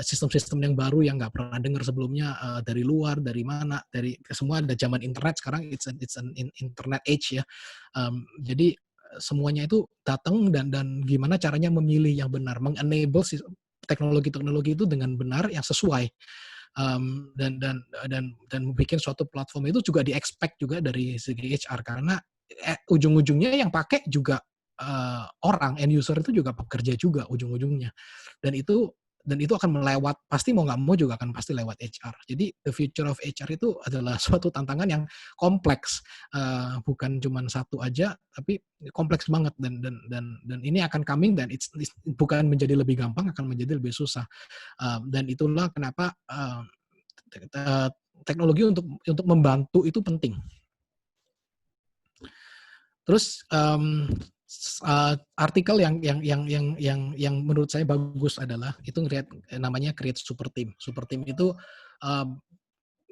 sistem-sistem yang baru yang nggak pernah dengar sebelumnya, dari luar, dari mana, dari semua ada zaman internet sekarang, it's an internet age ya. Jadi semuanya itu datang dan gimana caranya memilih yang benar, mengenable teknologi-teknologi itu dengan benar yang sesuai, dan bikin suatu platform itu juga di-expect juga dari segi HR karena ujung-ujungnya yang pakai juga orang end user itu juga pekerja juga ujung-ujungnya, dan itu akan pasti mau nggak mau juga akan pasti lewat HR. Jadi the future of HR itu adalah suatu tantangan yang kompleks, bukan cuma satu aja, tapi kompleks banget dan ini akan coming dan it's bukan menjadi lebih gampang, akan menjadi lebih susah. Dan itulah kenapa teknologi untuk membantu itu penting. Terus artikel yang menurut saya bagus adalah itu namanya create super team. Super team itu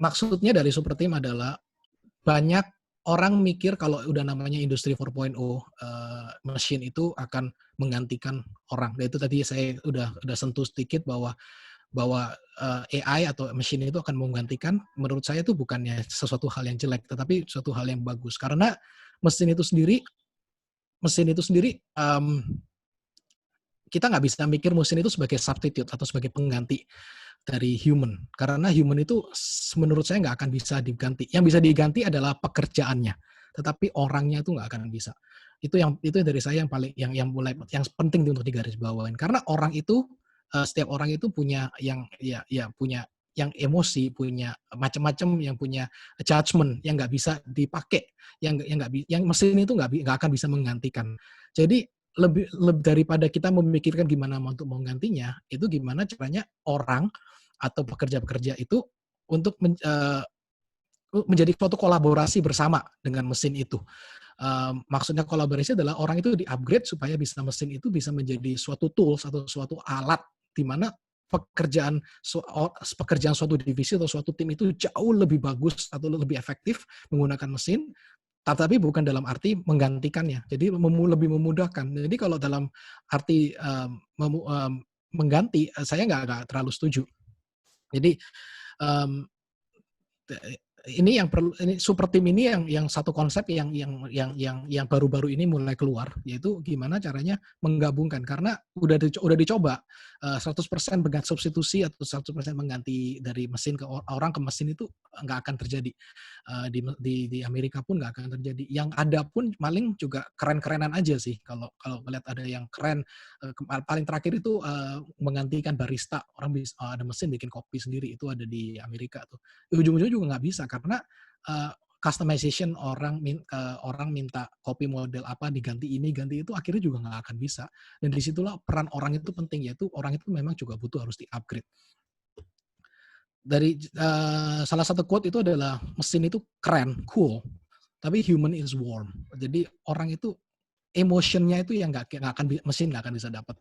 maksudnya dari super team adalah banyak orang mikir kalau udah namanya industri 4.0, mesin itu akan menggantikan orang. Dan itu tadi saya udah sentuh sedikit bahwa AI atau mesin itu akan menggantikan. Menurut saya itu bukannya sesuatu hal yang jelek, tetapi suatu hal yang bagus karena mesin itu sendiri kita nggak bisa mikir mesin itu sebagai substitute atau sebagai pengganti dari human. Karena human itu menurut saya nggak akan bisa diganti. Yang bisa diganti adalah pekerjaannya, tetapi orangnya itu nggak akan bisa. Itu dari saya yang penting untuk digarisbawahin. Karena orang itu setiap orang itu punya punya yang emosi, punya macam-macam, yang punya judgment yang nggak bisa dipakai, yang mesin itu nggak akan bisa menggantikan. Jadi lebih daripada kita memikirkan gimana untuk menggantinya, itu gimana caranya orang atau pekerja-pekerja itu untuk menjadi suatu kolaborasi bersama dengan mesin itu. Maksudnya kolaborasi adalah orang itu di-upgrade supaya mesin itu bisa menjadi suatu tools atau suatu alat di mana pekerjaan suatu divisi atau suatu tim itu jauh lebih bagus atau lebih efektif menggunakan mesin, tetapi bukan dalam arti menggantikannya. Jadi lebih memudahkan. Jadi kalau dalam arti mengganti, saya nggak terlalu setuju. Jadi ini yang perlu, ini super team ini yang satu konsep yang baru-baru ini mulai keluar, yaitu gimana caranya menggabungkan, karena udah dicoba 100% mengganti substitusi atau 100% mengganti dari mesin ke orang ke mesin itu nggak akan terjadi. Di Amerika pun nggak akan terjadi. Yang ada pun paling juga keren-kerenan aja sih. Kalau melihat ada yang keren, paling terakhir itu menggantikan barista, orang bisa ada mesin bikin kopi sendiri, itu ada di Amerika tuh. Ujung-ujungnya juga nggak bisa karena customization, orang minta kopi model apa diganti ini ganti itu, akhirnya juga nggak akan bisa. Dan disitulah peran orang itu penting, yaitu orang itu memang juga butuh harus di-upgrade. Dari salah satu quote itu adalah mesin itu keren, cool, tapi human is warm. Jadi orang itu emotionnya itu yang mesin nggak akan bisa dapat.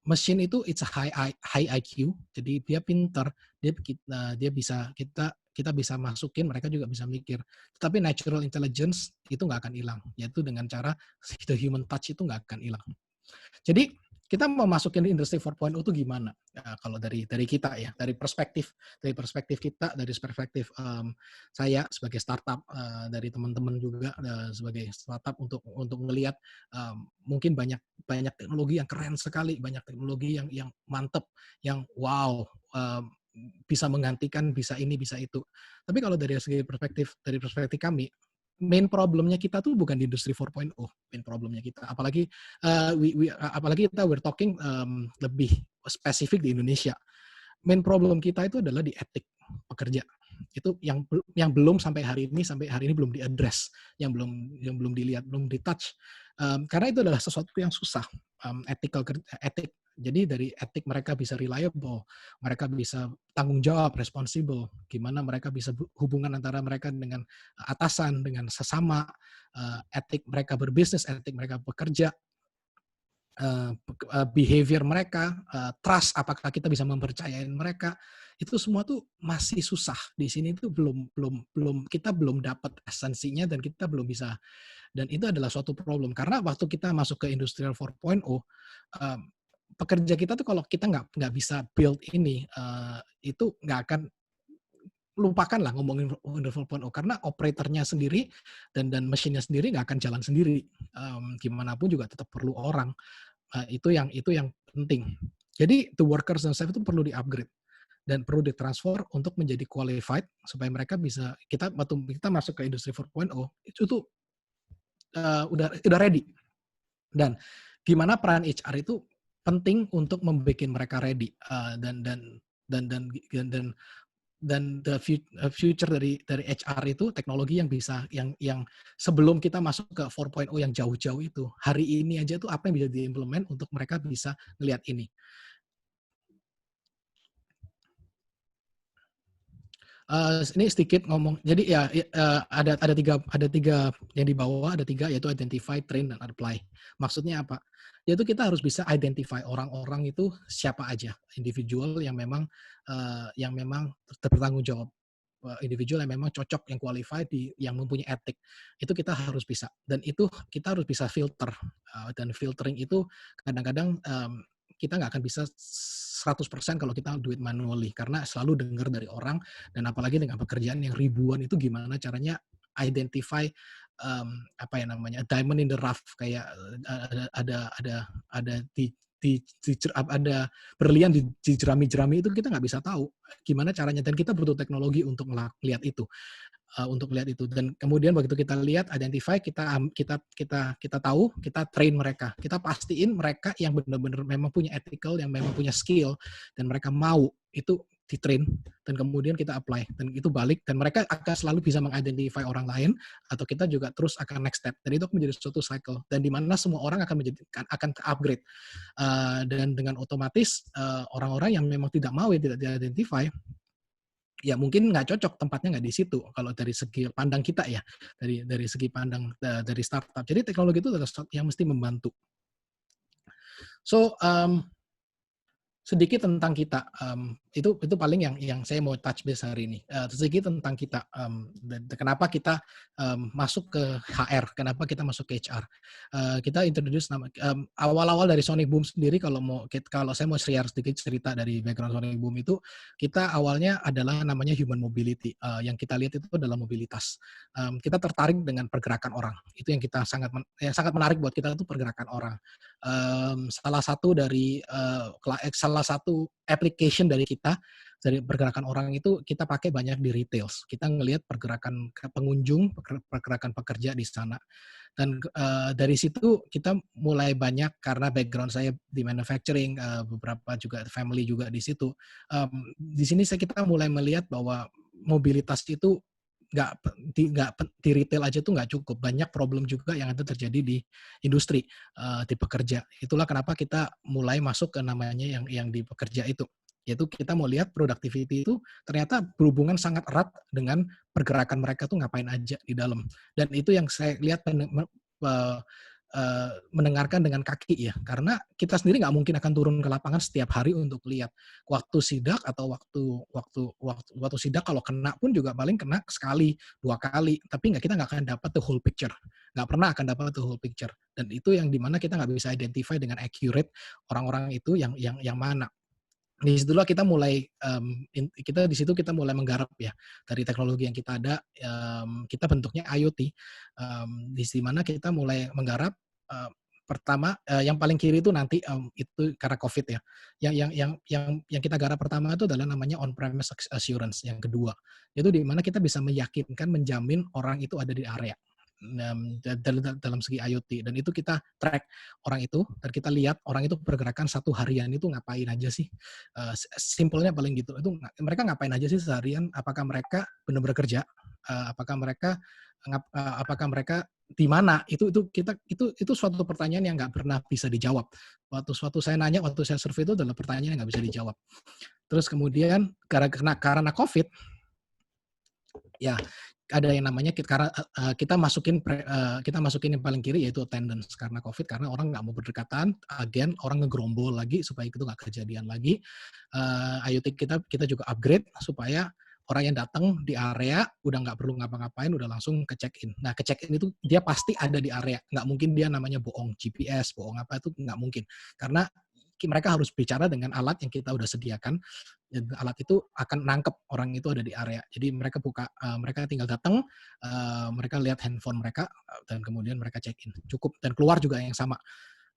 Mesin itu it's a high IQ, jadi dia pinter, dia bisa kita bisa masukin, mereka juga bisa mikir. Tetapi natural intelligence itu nggak akan hilang, yaitu dengan cara the human touch itu nggak akan hilang. Jadi kita mau masukin industri 4.0 itu gimana? Kalau dari kita ya, dari perspektif kita, dari perspektif saya sebagai startup, dari teman-teman juga sebagai startup untuk melihat mungkin banyak banyak teknologi yang keren sekali, banyak teknologi yang mantep, yang wow, bisa menggantikan, bisa ini, bisa itu. Tapi kalau dari perspektif kami, main problemnya kita tuh bukan di industri 4.0, main problemnya kita. Apalagi apalagi kita we're talking lebih spesifik di Indonesia. Main problem kita itu adalah di etik pekerja. Itu yang belum sampai hari ini belum diaddress, yang belum dilihat, belum ditouch. Karena itu adalah sesuatu yang susah, etik. Jadi dari etik mereka bisa reliable, mereka bisa tanggung jawab, responsible, gimana mereka bisa hubungan antara mereka dengan atasan, dengan sesama, etik mereka berbisnis, etik mereka bekerja, behavior mereka, trust, apakah kita bisa mempercayai mereka, itu semua tuh masih susah. Di sini tuh kita belum dapat esensinya dan kita belum bisa, dan itu adalah suatu problem. Karena waktu kita masuk ke Industrial 4.0, pekerja kita tuh kalau kita nggak bisa build ini, itu nggak akan, lupakanlah ngomongin Industri 4.0 karena operatornya sendiri dan mesinnya sendiri nggak akan jalan sendiri. Gimana pun juga tetap perlu orang. Itu yang penting. Jadi the workers themselves itu perlu di-upgrade dan perlu ditransfer untuk menjadi qualified supaya mereka bisa, waktu kita masuk ke industri 4.0 itu tuh udah ready. Dan gimana peran HR itu penting untuk membuat mereka ready, dan future dari HR itu teknologi yang bisa, yang sebelum kita masuk ke 4.0 yang jauh-jauh itu, hari ini aja tuh apa yang bisa diimplement untuk mereka bisa ngelihat ini. Ini sedikit ngomong. Jadi ya, ada tiga yang dibawa, ada tiga, yaitu identify, train, dan apply. Maksudnya apa? Yaitu kita harus bisa identify orang-orang itu siapa aja, individual yang memang bertanggung jawab, individual yang memang cocok, yang qualified, yang mempunyai etik. Itu kita harus bisa, dan itu kita harus bisa filter, dan filtering itu kadang-kadang kita nggak akan bisa 100% kalau kita do it manually, karena selalu dengar dari orang, dan apalagi dengan pekerjaan yang ribuan itu gimana caranya identify, apa ya namanya, diamond in the rough, kayak ada ada berlian di jerami-jerami itu kita nggak bisa tahu gimana caranya, dan kita butuh teknologi untuk melihat itu. Dan kemudian begitu kita lihat, identify, kita tahu, kita train mereka, kita pastiin mereka yang benar-benar memang punya ethical, yang memang punya skill, dan mereka mau itu di-train, dan kemudian kita apply, dan itu balik, dan mereka akan selalu bisa mengidentify orang lain, atau kita juga terus akan next step, dan itu menjadi suatu cycle, dan di mana semua orang akan upgrade, dan dengan otomatis orang-orang yang memang tidak mau, yang tidak di-identify, ya mungkin nggak cocok, tempatnya nggak di situ kalau dari segi pandang kita ya, dari segi pandang dari startup. Jadi teknologi itu adalah sesuatu yang mesti membantu. So sedikit tentang kita, itu paling yang saya mau touch base hari ini. Sedikit tentang kita, dan kenapa kita masuk ke HR, kenapa kita masuk ke HR. Kita introduce awal-awal dari Sonic Boom sendiri, kalau saya mau share sedikit cerita dari background Sonic Boom itu, kita awalnya adalah namanya human mobility. Yang kita lihat itu adalah mobilitas. Kita tertarik dengan pergerakan orang. Itu yang kita sangat menarik buat kita, itu pergerakan orang. Salah satu application dari kita, dari pergerakan orang itu kita pakai banyak di retail. Kita ngelihat pergerakan pengunjung, pergerakan pekerja di sana. Dan dari situ kita mulai banyak, karena background saya di manufacturing, beberapa juga family juga di situ. Di sini kita mulai melihat bahwa mobilitas itu nggak di retail aja tuh nggak cukup, banyak problem juga yang ada terjadi di industri, di pekerja. Itulah kenapa kita mulai masuk ke namanya yang di pekerja itu, yaitu kita mau lihat productivity itu ternyata berhubungan sangat erat dengan pergerakan mereka tuh ngapain aja di dalam. Dan itu yang saya lihat mendengarkan dengan kaki ya, karena kita sendiri nggak mungkin akan turun ke lapangan setiap hari untuk lihat. Waktu sidak atau waktu sidak kalau kena pun juga paling kena sekali, 2 kali, tapi kita nggak akan dapat the whole picture, nggak pernah akan dapat the whole picture. Dan itu yang dimana kita nggak bisa identify dengan accurate orang-orang itu yang mana. Di situlah kita mulai, kita di situ kita mulai menggarap ya, dari teknologi yang kita ada, kita bentuknya IoT, di mana kita mulai menggarap, pertama, yang paling kiri itu nanti, itu karena Covid ya, yang kita garap pertama itu adalah namanya on premise assurance, yang kedua, itu di mana kita bisa meyakinkan, menjamin orang itu ada di area. Dalam segi IoT, dan itu kita track orang itu, dan kita lihat orang itu pergerakan satu harian itu ngapain aja sih, simpelnya paling gitu, itu mereka ngapain aja sih seharian, apakah mereka benar-benar kerja, apakah mereka di mana, itu suatu pertanyaan yang nggak pernah bisa dijawab. Waktu saya survei itu adalah pertanyaan yang nggak bisa dijawab. Terus kemudian karena Covid, ya ada yang namanya karena kita masukin yang paling kiri yaitu attendance karena Covid, karena orang nggak mau berdekatan, agen orang ngegerombol lagi supaya itu nggak kejadian lagi. IoT kita juga upgrade supaya orang yang datang di area udah nggak perlu ngapa-ngapain, udah langsung ke check in. Nah, ke check in itu dia pasti ada di area, nggak mungkin dia namanya bohong GPS, bohong apa, itu nggak mungkin, karena mereka harus bicara dengan alat yang kita udah sediakan. Dan alat itu akan nangkep orang itu ada di area. Jadi mereka tinggal datang, mereka lihat handphone mereka, dan kemudian mereka check in. Cukup, dan keluar juga yang sama.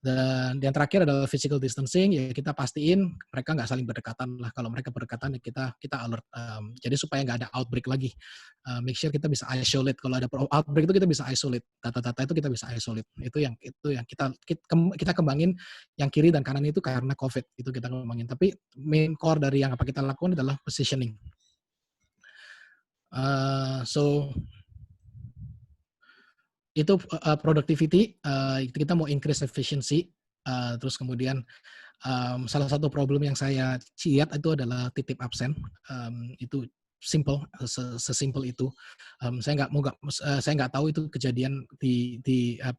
Dan yang terakhir adalah physical distancing, ya kita pastiin mereka nggak saling berdekatan lah. Kalau mereka berdekatan, ya kita alert. Jadi supaya nggak ada outbreak lagi. Make sure kita bisa isolate. Kalau ada outbreak itu kita bisa isolate. Data-data itu kita bisa isolate. Itu yang kita kembangin yang kiri dan kanan itu karena COVID. Itu kita kembangin. Tapi main core dari yang apa kita lakukan adalah positioning. So itu productivity, kita mau increase efficiency, terus kemudian salah satu problem yang saya lihat itu adalah titip absen, itu simple, sesimpel itu. Saya nggak tahu itu kejadian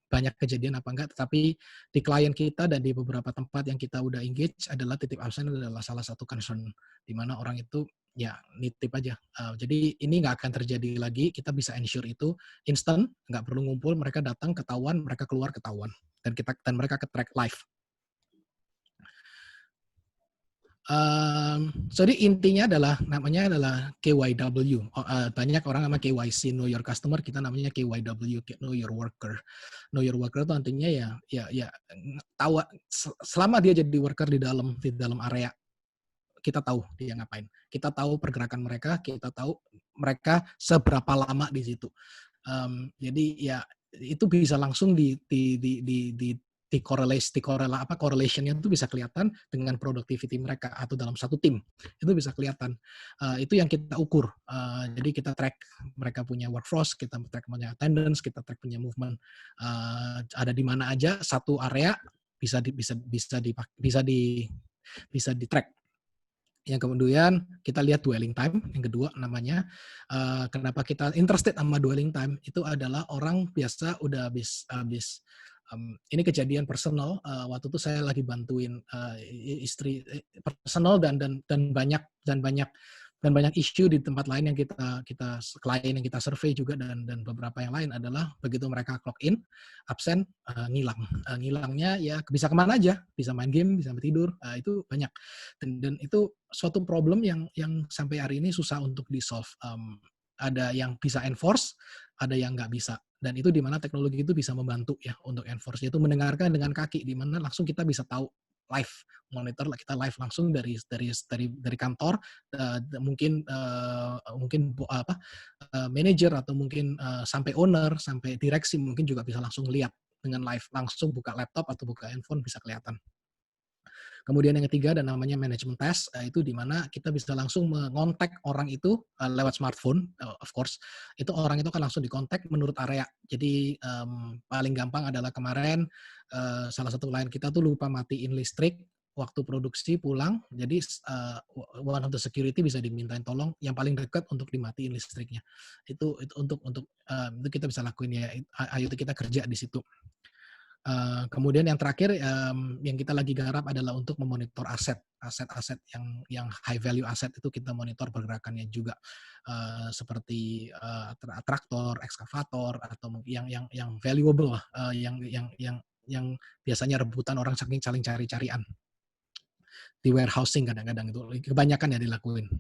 banyak kejadian apa enggak, tetapi di klien kita dan di beberapa tempat yang kita udah engage adalah titip absen adalah salah satu concern, di mana orang itu ya nitip aja. Jadi ini nggak akan terjadi lagi, kita bisa ensure itu instant, nggak perlu ngumpul, mereka datang ketahuan, mereka keluar ketahuan, dan mereka ke track live. Jadi intinya namanya adalah KYW. Banyak orang nama KYC, Know Your Customer, kita namanya KYW, Know Your Worker. Know Your Worker itu artinya ya tahu selama dia jadi worker di dalam area, kita tahu dia ngapain. Kita tahu pergerakan mereka, kita tahu mereka seberapa lama di situ. Jadi ya itu bisa langsung correlation-nya itu bisa kelihatan dengan productivity mereka atau dalam satu tim. Itu bisa kelihatan. Itu yang kita ukur. Jadi kita track mereka punya workforce, kita track punya attendance, kita track punya movement. Ada di mana aja satu area bisa di track. Yang kemudian kita lihat dwelling time, yang kedua namanya, kenapa kita interested sama dwelling time, itu adalah orang biasa udah habis ini kejadian personal, waktu itu saya lagi bantuin istri, personal dan banyak isu di tempat lain yang klien yang kita survei juga, dan beberapa yang lain adalah begitu mereka clock in, absen, ngilang. Ngilangnya ya bisa kemana aja, bisa main game, bisa tidur, itu banyak. Dan itu suatu problem yang sampai hari ini susah untuk di-solve. Ada yang bisa enforce, ada yang nggak bisa. Dan itu di mana teknologi itu bisa membantu ya untuk enforce, yaitu mendengarkan dengan kaki, di mana langsung kita bisa tahu live, monitor kita live langsung dari kantor, mungkin manajer atau mungkin sampai owner, sampai direksi mungkin juga bisa langsung lihat dengan live, langsung buka laptop atau buka handphone bisa kelihatan. Kemudian yang ketiga ada namanya management task, itu di mana kita bisa langsung mengontak orang itu lewat smartphone, of course. Itu orang itu akan langsung dikontak menurut area. Jadi paling gampang adalah kemarin salah satu klien kita tuh lupa matiin listrik waktu produksi pulang, jadi one of the security bisa dimintain tolong yang paling dekat untuk dimatiin listriknya. Itu untuk itu kita bisa lakuin ya, IoT kita kerja di situ. Kemudian yang terakhir, yang kita lagi garap adalah untuk memonitor aset-aset yang high value aset itu kita monitor pergerakannya juga, seperti, traktor, ekskavator, atau yang valuable lah, yang biasanya rebutan orang saling cari-carian. Di warehousing kadang-kadang itu kebanyakan ya dilakuin.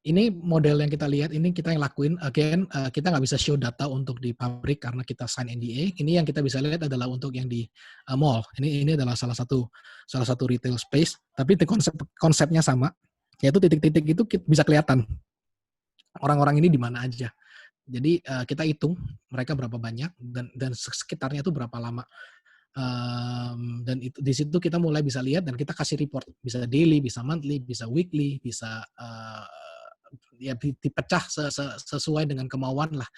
Ini model yang kita lihat, ini kita yang lakuin, again, kita nggak bisa show data untuk di pabrik karena kita sign NDA. Ini yang kita bisa lihat adalah untuk yang di mall. Ini adalah salah satu retail space, tapi konsepnya sama, yaitu titik-titik itu bisa kelihatan orang-orang ini di mana aja. Jadi kita hitung mereka berapa banyak dan sekitarnya itu berapa lama. Dan itu di situ kita mulai bisa lihat dan kita kasih report, bisa daily, bisa monthly, bisa weekly, bisa ya dipecah sesuai dengan kemauan lah.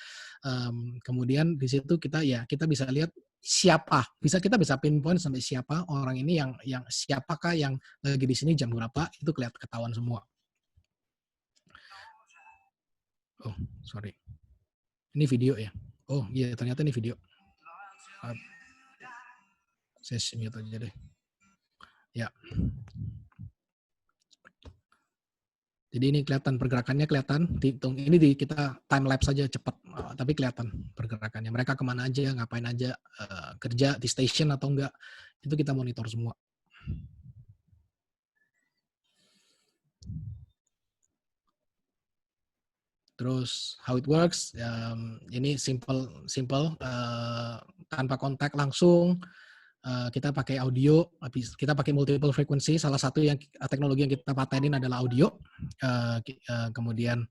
Kemudian di situ kita bisa lihat siapa, kita bisa pinpoint sampai siapa orang ini yang siapakah yang lagi di sini jam berapa, itu ketahuan semua. Oh, sorry. Ini video ya? Oh iya, ternyata ini video. Saya mute aja deh. Ya. Jadi ini kelihatan pergerakannya, kelihatan dihitung. Ini kita time lapse saja cepat, tapi kelihatan pergerakannya. Mereka kemana aja, ngapain aja, kerja di station atau enggak, itu kita monitor semua. Terus how it works, ini simple, tanpa kontak langsung. Kita pakai audio, kita pakai multiple frequency. Salah satu teknologi yang kita patenin adalah audio. Kemudian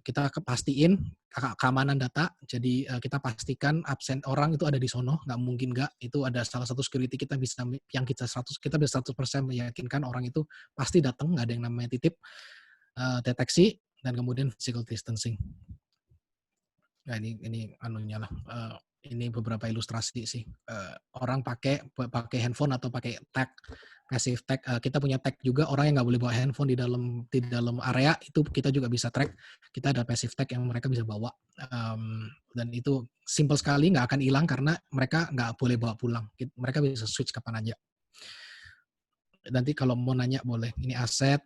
kita pastiin keamanan data. Jadi kita pastikan absen orang itu ada di sono, nggak mungkin nggak. Itu ada salah satu security kita bisa 100% meyakinkan orang itu pasti datang, nggak ada yang namanya titip. Deteksi dan kemudian physical distancing. Nah ini anunya lah. Ini beberapa ilustrasi sih. Orang pakai handphone atau pakai tag, passive tag. Kita punya tag juga, orang yang nggak boleh bawa handphone di dalam area itu kita juga bisa track. Kita ada passive tag yang mereka bisa bawa. Dan itu simple sekali, nggak akan hilang karena mereka nggak boleh bawa pulang. Mereka bisa switch kapan aja. Nanti kalau mau nanya boleh. Ini aset,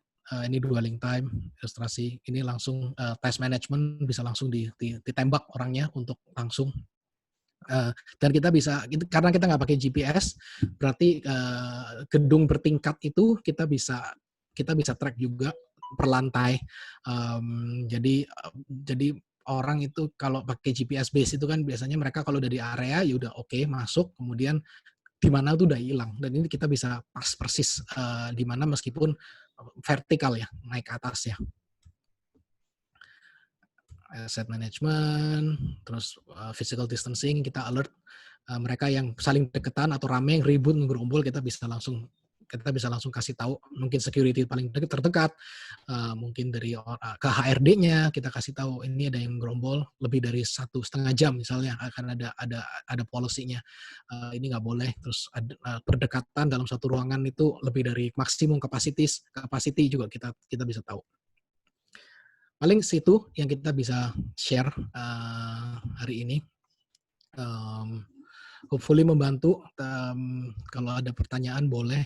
ini dwelling time, ilustrasi. Ini langsung task management, bisa langsung ditembak orangnya untuk langsung. Dan kita bisa, karena kita nggak pakai GPS, berarti gedung bertingkat itu kita bisa track juga per lantai. Jadi orang itu kalau pakai GPS base itu kan biasanya mereka kalau udah di area ya udah oke, masuk, kemudian di mana tuh udah hilang. Dan ini kita bisa pas persis di mana meskipun vertikal ya, naik ke atas ya. Asset management, terus physical distancing, kita alert mereka yang saling deketan atau rame yang ribut ngegerombol, kita bisa langsung kasih tahu. Mungkin security paling terdekat, mungkin dari ke HRD-nya kita kasih tahu ini ada yang gerombol lebih dari 1,5 jam misalnya, akan ada policy-nya. Ini nggak boleh. Terus perdekatan dalam satu ruangan itu lebih dari maksimum capacity juga kita bisa tahu. Paling situ yang kita bisa share hari ini. Hopefully membantu. Kalau ada pertanyaan boleh.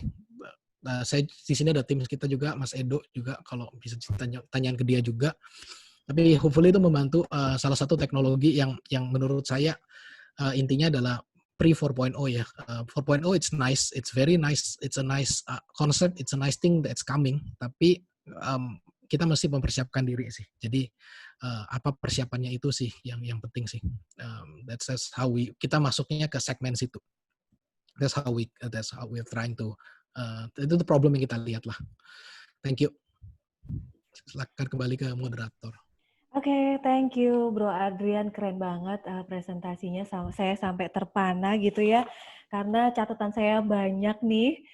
Saya di sini ada tim kita juga, Mas Edo juga, kalau bisa tanyain ke dia juga. Tapi hopefully itu membantu. Salah satu teknologi yang menurut saya intinya adalah pre 4.0 ya. 4.0 it's nice, it's very nice, it's a nice concept, it's a nice thing that's coming. Tapi kita mesti mempersiapkan diri sih. Jadi apa persiapannya itu sih yang penting sih. That's how kita masuknya ke segmen situ. That's how we're trying to. Itu problem yang kita lihat lah. Thank you. Silakan kembali ke moderator. Oke, thank you Bro Adrian, keren banget presentasinya, saya sampai terpana gitu ya, karena catatan saya banyak nih.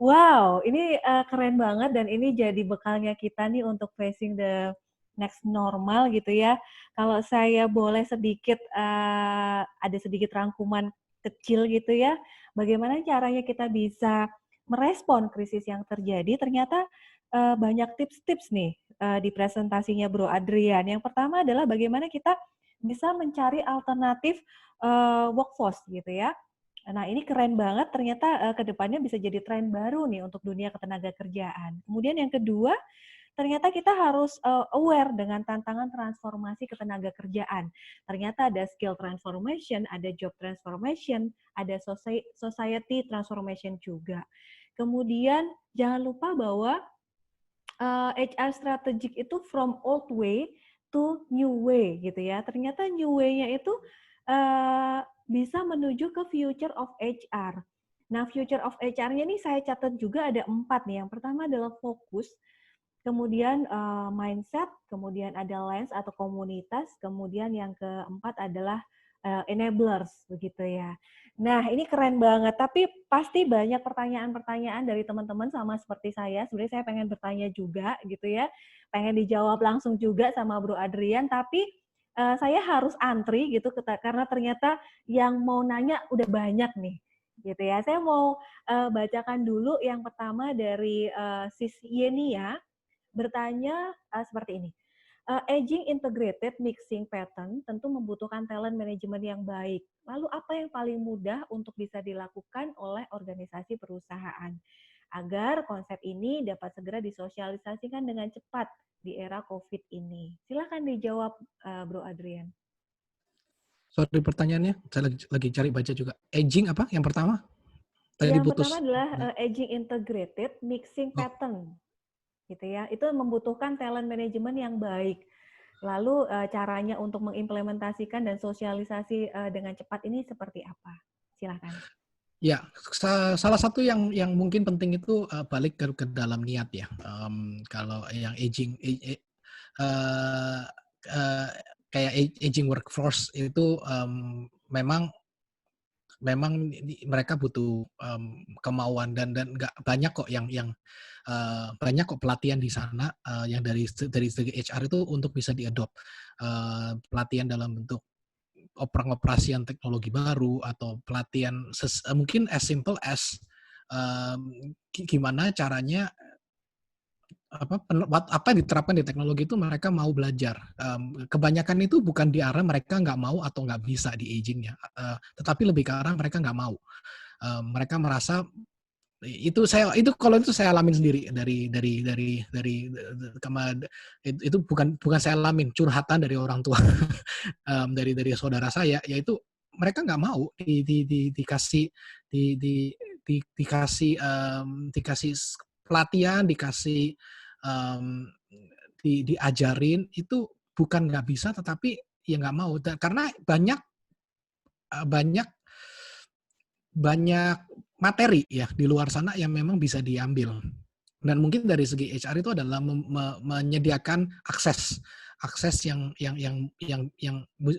Wow, ini keren banget dan ini jadi bekalnya kita nih untuk facing the next normal gitu ya. Kalau saya boleh sedikit, ada sedikit rangkuman kecil gitu ya, bagaimana caranya kita bisa merespon krisis yang terjadi, ternyata banyak tips-tips nih di presentasinya Bro Adrian. Yang pertama adalah bagaimana kita bisa mencari alternatif workforce gitu ya. Nah, ini keren banget ternyata ke depannya bisa jadi tren baru nih untuk dunia ketenagakerjaan. Kemudian yang kedua, ternyata kita harus aware dengan tantangan transformasi ketenagakerjaan. Ternyata ada skill transformation, ada job transformation, ada society transformation juga. Kemudian jangan lupa bahwa HR strategic itu from old way to new way gitu ya. Ternyata new way-nya itu bisa menuju ke future of HR. Nah, future of HR-nya ini saya catat juga ada 4 nih. Yang pertama adalah fokus, kemudian mindset, kemudian ada lens atau komunitas, kemudian yang keempat adalah enablers begitu ya. Nah, ini keren banget, tapi pasti banyak pertanyaan-pertanyaan dari teman-teman sama seperti saya. Sebenarnya saya pengen bertanya juga gitu ya, pengen dijawab langsung juga sama Bro Adrian, tapi saya harus antri gitu karena ternyata yang mau nanya udah banyak nih gitu ya. Saya mau bacakan dulu yang pertama dari Sis Yenia bertanya seperti ini. Aging integrated mixing pattern tentu membutuhkan talent management yang baik. Lalu apa yang paling mudah untuk bisa dilakukan oleh organisasi perusahaan agar konsep ini dapat segera disosialisasikan dengan cepat di era COVID ini? Silakan dijawab, Bro Adrian. Sorry pertanyaannya, saya lagi cari baca juga. Aging apa yang pertama? Tadi Yang putus. pertama adalah aging integrated mixing Oh, pattern. Gitu ya. Itu membutuhkan talent management yang baik. Lalu caranya untuk mengimplementasikan dan sosialisasi dengan cepat ini seperti apa? Silakan. ya, salah satu yang mungkin penting itu balik ke dalam niat ya. Kalau yang aging, uh, uh, kayak aging workforce itu memang memang mereka butuh kemauan dan nggak banyak kok yang banyak kok pelatihan di sana yang dari segi HR itu untuk bisa diadopt pelatihan dalam bentuk pengoperasian teknologi baru atau pelatihan mungkin as simple as gimana caranya apa yang diterapkan di teknologi itu mereka mau belajar. Kebanyakan itu bukan di arah mereka nggak mau atau nggak bisa di aging-nya, tetapi lebih ke arah mereka nggak mau. Mereka merasa itu kalau itu saya alamin sendiri itu bukan bukan saya alamin, curhatan dari orang tua, dari saudara saya, yaitu mereka nggak mau dikasih dikasih pelatihan, dikasih um, diajarin itu bukan nggak bisa tetapi ya nggak mau karena banyak banyak materi ya di luar sana yang memang bisa diambil dan mungkin dari segi HR itu adalah menyediakan akses yang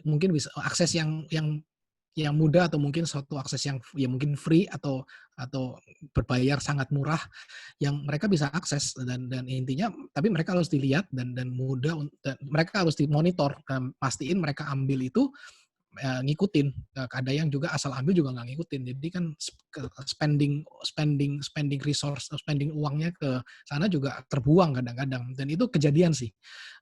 mungkin bisa akses yang mudah atau mungkin suatu akses yang mungkin free atau berbayar sangat murah yang mereka bisa akses dan intinya tapi mereka harus dilihat dan mudah dan mereka harus dimonitor pastiin mereka ambil itu ngikutin. Ada yang juga asal ambil juga nggak ngikutin. Jadi kan spending resource, spending uangnya ke sana juga terbuang kadang-kadang. Dan itu kejadian sih.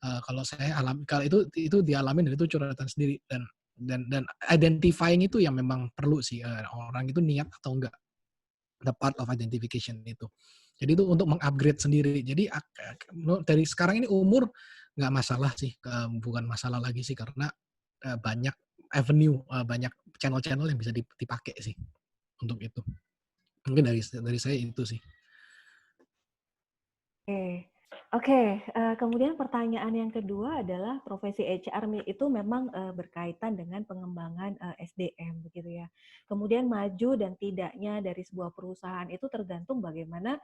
Kalau saya kalau itu dialami dan itu curhatan sendiri dan identifying itu yang memang perlu sih orang itu niat atau enggak. The part of identification itu. Jadi itu untuk mengupgrade sendiri. Jadi dari sekarang ini umur nggak masalah sih, bukan masalah lagi sih karena banyak avenue, banyak channel-channel yang bisa dipakai sih untuk itu. Mungkin dari saya itu sih. Oke, kemudian pertanyaan yang kedua adalah profesi HR itu memang berkaitan dengan pengembangan SDM begitu ya. Kemudian maju dan tidaknya dari sebuah perusahaan itu tergantung bagaimana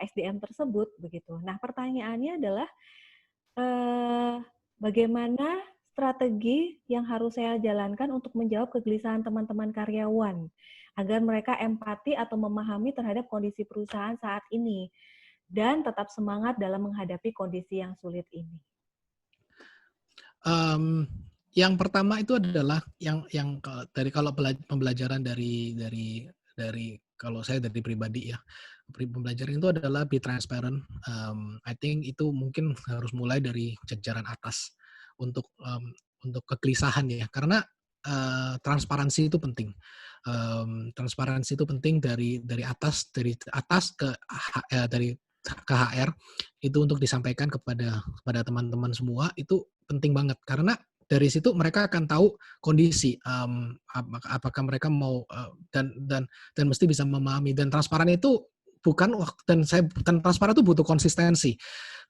SDM tersebut begitu. Nah, pertanyaannya adalah bagaimana strategi yang harus saya jalankan untuk menjawab kegelisahan teman-teman karyawan agar mereka empati atau memahami terhadap kondisi perusahaan saat ini dan tetap semangat dalam menghadapi kondisi yang sulit ini. Yang pertama itu adalah yang dari kalau pembelajaran dari kalau saya dari pribadi ya, pembelajaran itu adalah be transparent. I think itu mungkin harus mulai dari jajaran atas untuk kegelisahan ya, karena transparansi itu penting. Transparansi itu penting dari atas dari ke HR itu untuk disampaikan kepada teman-teman semua itu penting banget karena dari situ mereka akan tahu kondisi apakah mereka mau dan mesti bisa memahami dan transparan itu bukan waktu dan transparan itu butuh konsistensi.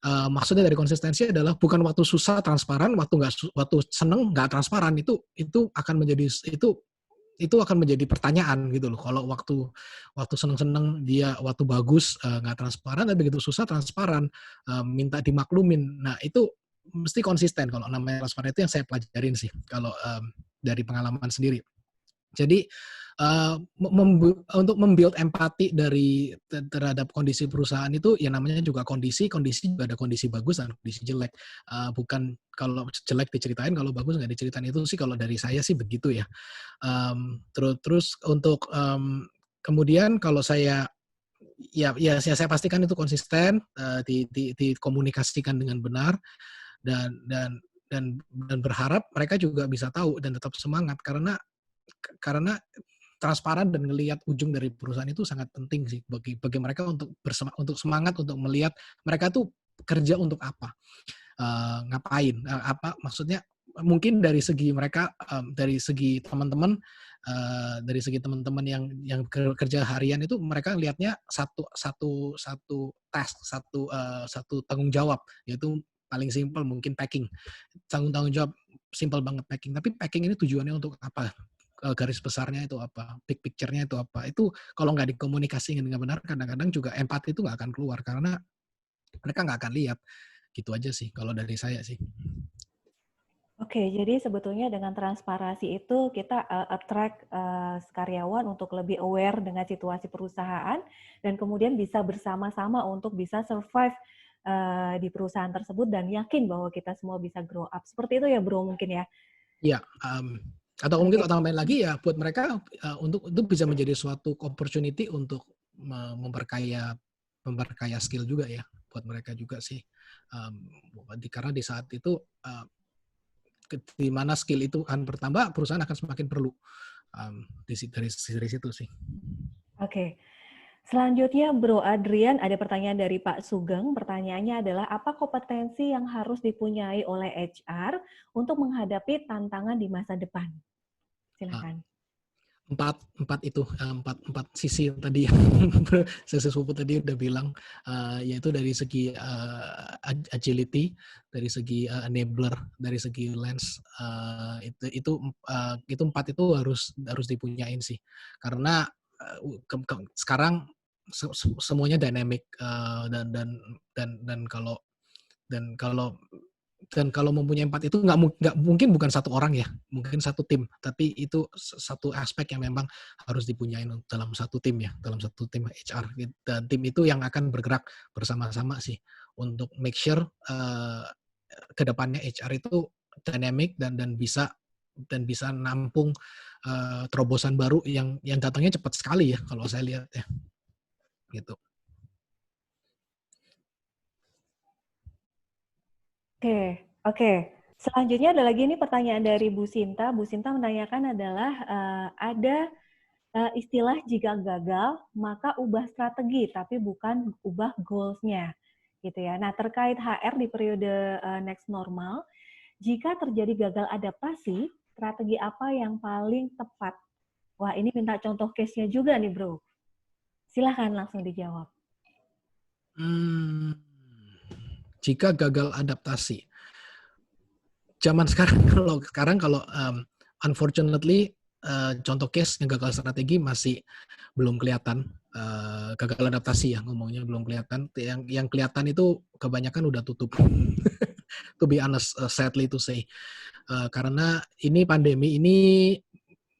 Maksudnya dari konsistensi adalah bukan waktu susah transparan, waktu seneng nggak transparan itu akan menjadi pertanyaan gitu loh. Kalau waktu seneng-seneng dia waktu bagus nggak transparan, tapi begitu susah transparan, minta dimaklumin. Nah itu mesti konsisten kalau namanya transparan itu yang saya pelajarin sih kalau dari pengalaman sendiri. Jadi untuk membuild empati terhadap kondisi perusahaan itu ya namanya juga kondisi juga ada kondisi bagus dan kondisi jelek. Bukan kalau jelek diceritain, kalau bagus nggak diceritain itu sih kalau dari saya sih begitu ya. Terus untuk kemudian kalau saya saya pastikan itu konsisten, dikomunikasikan dengan benar dan berharap mereka juga bisa tahu dan tetap semangat karena transparan dan ngelihat ujung dari perusahaan itu sangat penting sih bagi mereka untuk semangat untuk melihat mereka tuh kerja untuk apa, ngapain, apa maksudnya mungkin dari segi mereka, dari segi teman-teman yang kerja harian itu mereka lihatnya satu task, satu tanggung jawab yaitu paling simpel mungkin packing, tanggung jawab simpel banget packing. Tapi packing ini tujuannya untuk apa? Garis besarnya itu apa, big picture-nya itu apa. Itu kalau nggak dikomunikasikan dengan benar, kadang-kadang juga empati itu nggak akan keluar, karena mereka nggak akan lihat. Gitu aja sih, kalau dari saya sih. Oke, jadi sebetulnya dengan transparansi itu kita attract karyawan untuk lebih aware dengan situasi perusahaan, dan kemudian bisa bersama-sama untuk bisa survive di perusahaan tersebut, dan yakin bahwa kita semua bisa grow up. Seperti itu ya bro mungkin ya? Iya, atau mungkin Oke. tambahin lagi ya buat mereka untuk itu bisa menjadi suatu opportunity untuk memperkaya skill juga ya buat mereka juga sih. Karena di saat itu di mana skill itu akan bertambah, perusahaan akan semakin perlu dari situ sih. Oke. Selanjutnya Bro Adrian, ada pertanyaan dari Pak Sugeng. Pertanyaannya adalah apa kompetensi yang harus dipunyai oleh HR untuk menghadapi tantangan di masa depan? Silakan. Empat sisi tadi yang saya sepupu tadi udah bilang, yaitu dari segi agility, dari segi enabler, dari segi lens, itu empat itu harus dipunyain sih, karena sekarang semuanya dynamic, dan kalau mempunyai empat itu nggak mungkin bukan satu orang ya, mungkin satu tim, tapi itu satu aspek yang memang harus dipunyain dalam satu tim ya, dalam satu tim HR. Dan tim itu yang akan bergerak bersama-sama sih untuk make sure ke depannya HR itu dynamic dan bisa nampung terobosan baru yang datangnya cepat sekali ya kalau saya lihat ya, gitu. Oke. Selanjutnya ada lagi nih pertanyaan dari Bu Sinta. Bu Sinta menanyakan adalah ada istilah jika gagal maka ubah strategi tapi bukan ubah goals-nya, gitu ya. Nah, terkait HR di periode next normal, jika terjadi gagal adaptasi, strategi apa yang paling tepat? Wah, ini minta contoh case-nya juga nih, Bro. Silahkan langsung dijawab. Jika gagal adaptasi. Zaman sekarang kalau unfortunately contoh case yang gagal strategi masih belum kelihatan, gagal adaptasi ya ngomongnya belum kelihatan. Yang kelihatan itu kebanyakan udah tutup. To be honest, sadly to say. Karena ini pandemi ini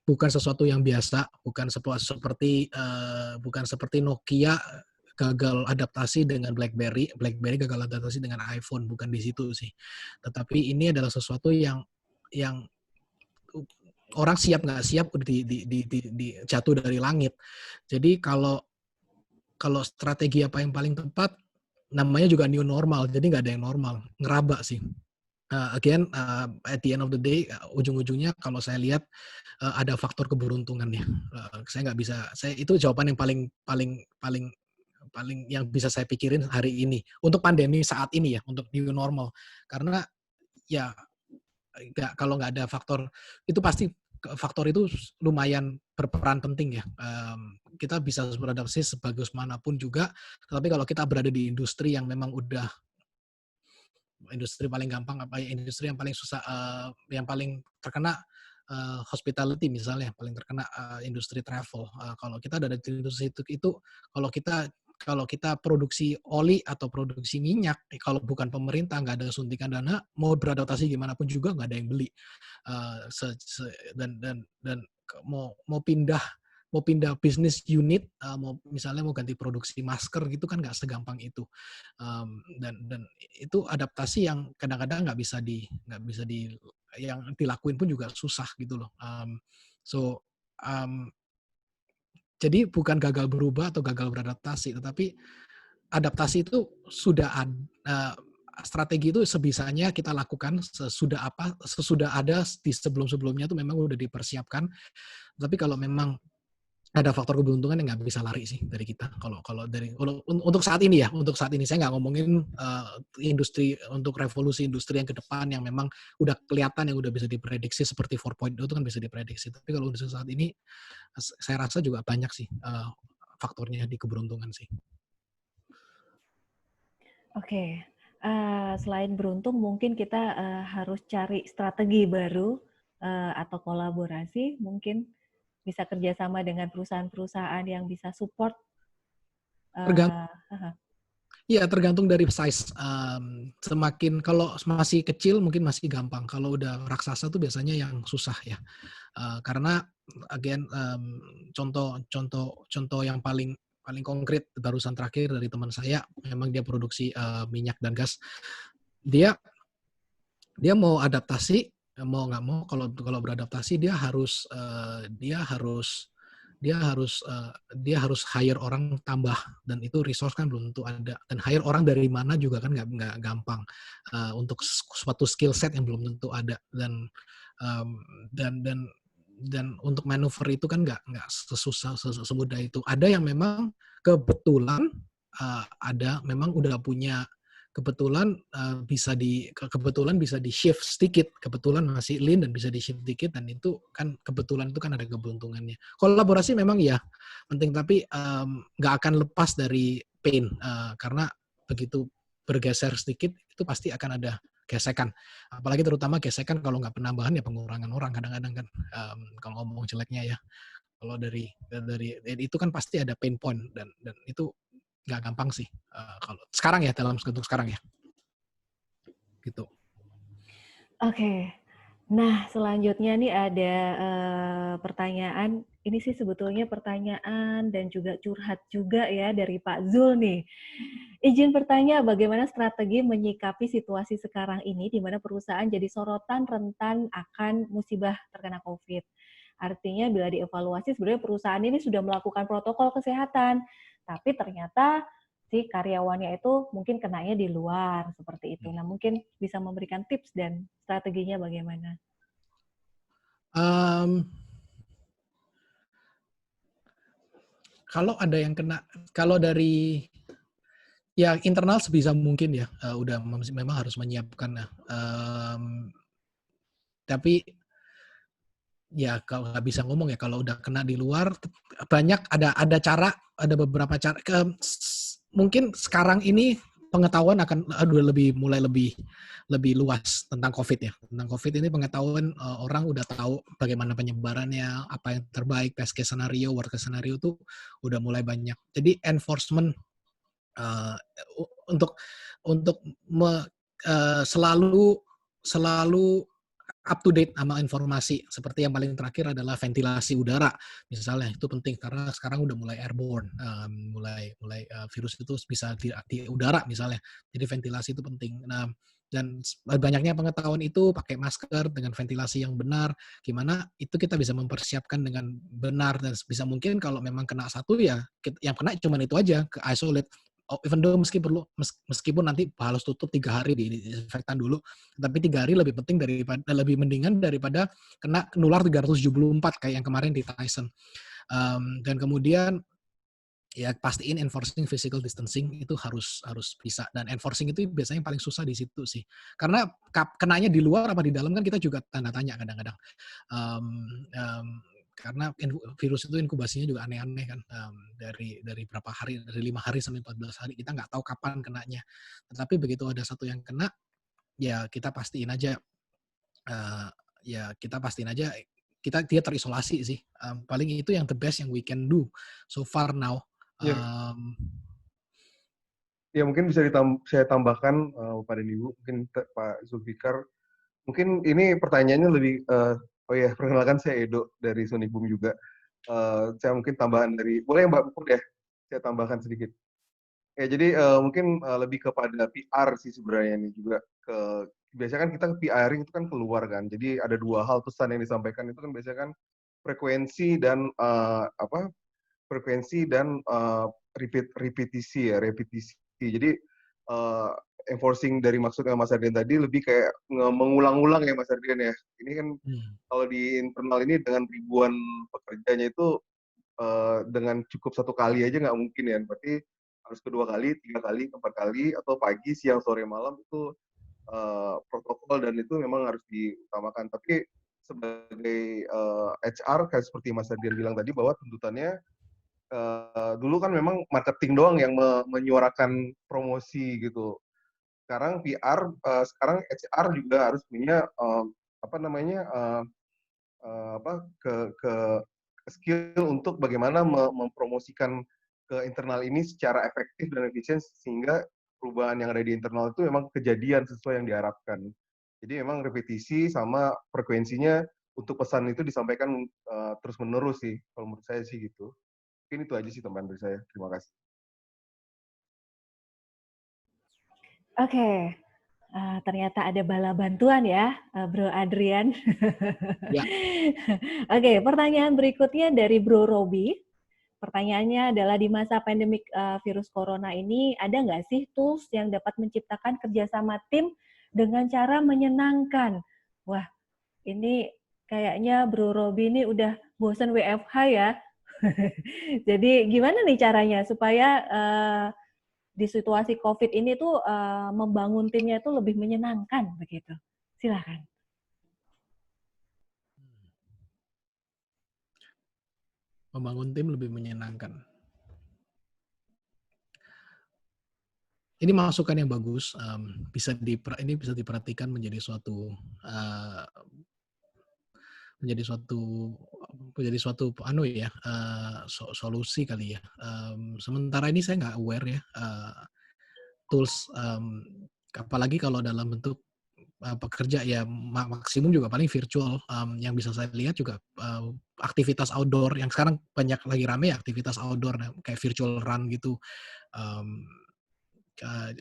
bukan sesuatu yang biasa, bukan seperti Nokia gagal adaptasi dengan BlackBerry gagal adaptasi dengan iPhone, bukan di situ sih. Tetapi ini adalah sesuatu yang orang siap nggak siap di jatuh dari langit. Jadi kalau strategi apa yang paling tepat, namanya juga new normal, jadi nggak ada yang normal, ngeraba sih. again, at the end of the day, ujung-ujungnya kalau saya lihat, ada faktor keberuntungan ya. Saya nggak bisa, itu jawaban yang paling paling paling paling yang bisa saya pikirin hari ini, untuk pandemi saat ini ya, untuk new normal. Karena ya kalau nggak ada faktor itu, pasti faktor itu lumayan berperan penting ya. Kita bisa beradaptasi sebagus manapun juga, tetapi kalau kita berada di industri yang memang udah industri paling gampang, apa ya, industri yang paling susah, yang paling terkena, hospitality misalnya, paling terkena, industri travel. Kalau kita ada di industri itu kalau kita produksi oli atau produksi minyak, kalau bukan pemerintah, nggak ada suntikan dana, mau beradaptasi gimana pun juga nggak ada yang beli. Dan mau pindah bisnis unit, misalnya mau ganti produksi masker gitu kan nggak segampang itu. Dan itu adaptasi yang kadang-kadang nggak bisa yang dilakuin pun juga susah gitu loh. So, um, jadi bukan gagal berubah atau gagal beradaptasi, tetapi adaptasi itu strategi itu sebisanya kita lakukan sesudah ada di sebelum-sebelumnya itu memang udah dipersiapkan. Tapi kalau memang ada faktor keberuntungan yang nggak bisa lari sih dari kita. Kalau untuk saat ini ya, untuk saat ini saya nggak ngomongin industri, untuk revolusi industri yang ke depan yang memang udah kelihatan, yang udah bisa diprediksi seperti 4.0 itu kan bisa diprediksi. Tapi kalau untuk saat ini, saya rasa juga banyak sih faktornya di keberuntungan sih. Oke, selain beruntung mungkin kita harus cari strategi baru atau kolaborasi, mungkin bisa kerjasama dengan perusahaan-perusahaan yang bisa support. Tergantung Iya, tergantung dari size. Semakin kalau masih kecil mungkin masih gampang. Kalau udah raksasa tuh biasanya yang susah ya. Karena again, contoh yang paling paling konkret barusan terakhir dari teman saya, memang dia produksi minyak dan gas. Dia mau adaptasi, mau nggak mau, kalau beradaptasi dia harus hire orang tambah, dan itu resource kan belum tentu ada, dan hire orang dari mana juga kan nggak gampang, untuk suatu skill set yang belum tentu ada, dan um, dan dan dan untuk manuver itu kan nggak semudah itu. Ada yang memang kebetulan, ada memang udah punya kebetulan, kebetulan bisa di shift sedikit, kebetulan masih lean dan bisa di shift sedikit, dan itu kan kebetulan, itu kan ada keberuntungannya. Kolaborasi memang ya penting, tapi nggak akan lepas dari pain, karena begitu bergeser sedikit itu pasti akan ada gesekan, apalagi terutama gesekan kalau nggak penambahan ya pengurangan orang kadang-kadang kan, kalau ngomong jeleknya ya. Kalau dari itu kan pasti ada pain point, dan itu nggak gampang sih, kalau sekarang ya, dalam bentuk sekarang ya, gitu. Oke, nah selanjutnya nih ada pertanyaan, ini sih sebetulnya pertanyaan dan juga curhat juga ya dari Pak Zul nih. Izin bertanya, bagaimana strategi menyikapi situasi sekarang ini di mana perusahaan jadi sorotan rentan akan musibah terkena COVID? Artinya bila dievaluasi sebenarnya perusahaan ini sudah melakukan protokol kesehatan, tapi ternyata si karyawannya itu mungkin kenanya di luar, seperti itu. Nah, mungkin bisa memberikan tips dan strateginya bagaimana? Kalau ada yang kena, kalau dari ya internal sebisa mungkin ya, udah memang harus menyiapkan ya. Tapi ya kalau nggak bisa ngomong ya, kalau udah kena di luar, banyak ada cara, ada beberapa cara. Mungkin sekarang ini pengetahuan akan mulai lebih luas tentang COVID ya. Tentang COVID ini pengetahuan, orang udah tahu bagaimana penyebarannya, apa yang terbaik, best case scenario, worst case scenario tuh udah mulai banyak. Jadi enforcement, uh, untuk selalu up to date sama informasi. Seperti yang paling terakhir adalah ventilasi udara, misalnya itu penting karena sekarang udah mulai airborne, mulai virus itu bisa di udara misalnya. Jadi ventilasi itu penting. Nah, dan banyaknya pengetahuan itu pakai masker dengan ventilasi yang benar, gimana itu kita bisa mempersiapkan dengan benar, dan bisa mungkin kalau memang kena satu ya yang kena cuma itu aja, ke isolate. even though meskipun nanti harus tutup 3 hari di disinfektan dulu, tapi 3 hari lebih penting lebih mendingan daripada kena nular 374 kayak yang kemarin di Tyson. Dan kemudian ya pastiin enforcing physical distancing itu harus bisa, dan enforcing itu biasanya paling susah di situ sih. Karena kenanya di luar apa di dalam kan kita juga tanda tanya kadang-kadang. Um, um, karena virus itu inkubasinya juga aneh-aneh kan, dari berapa hari, dari 5 hari sampai 14 hari kita nggak tahu kapan kenanya. Tetapi begitu ada satu yang kena, ya kita pastiin aja, uh, dia terisolasi sih. Paling itu yang the best yang we can do so far now. Ya, Um, ya mungkin bisa saya tambahkan Bapak dan Ibu, mungkin Pak Zulfikar. Mungkin ini pertanyaannya lebih, oh ya, perkenalkan saya Edo dari Sonic Boom juga. Saya mungkin tambahan dari, boleh Mbak Puput ya, saya tambahkan sedikit. Ya, jadi mungkin lebih kepada PR sih sebenarnya ini juga. Biasanya kan kita PR itu kan keluar kan, jadi ada 2 hal pesan yang disampaikan itu kan biasanya kan frekuensi dan frekuensi dan repetisi. Jadi enforcing dari maksudnya Mas Ardian tadi lebih kayak mengulang-ulang ya Mas Ardian ya. Ini kan kalau di internal ini dengan ribuan pekerjanya itu dengan cukup 1 kali aja nggak mungkin ya. Berarti harus 2 kali, 3 kali, 4 kali, atau pagi, siang, sore, malam itu protokol dan itu memang harus diutamakan. Tapi sebagai HR kayak seperti Mas Ardian bilang tadi bahwa tuntutannya dulu kan memang marketing doang yang menyuarakan promosi gitu. Sekarang PR, sekarang HR juga harus punya apa namanya ke skill untuk bagaimana mempromosikan ke internal ini secara efektif dan efisien sehingga perubahan yang ada di internal itu memang kejadian sesuai yang diharapkan. Jadi memang repetisi sama frekuensinya untuk pesan itu disampaikan terus-menerus sih, kalau menurut saya sih gitu. Mungkin itu aja sih teman dari saya. Terima kasih. Oke, ternyata ada bala bantuan ya, Bro Adrian. Ya. Oke, pertanyaan berikutnya dari Bro Robi. Pertanyaannya adalah di masa pandemik virus corona ini, ada nggak sih tools yang dapat menciptakan kerjasama tim dengan cara menyenangkan? Wah, ini kayaknya Bro Robi ini udah bosan WFH ya. Jadi gimana nih caranya supaya di situasi COVID ini tuh membangun timnya itu lebih menyenangkan begitu? Silakan. Membangun tim lebih menyenangkan. Ini masukan yang bagus, ini bisa diperhatikan menjadi suatu solusi kali ya. Sementara ini saya nggak aware ya tools, apalagi kalau dalam bentuk pekerja ya maksimum juga paling virtual. Yang bisa saya lihat juga aktivitas outdoor yang sekarang banyak lagi rame ya, aktivitas outdoor kayak virtual run gitu.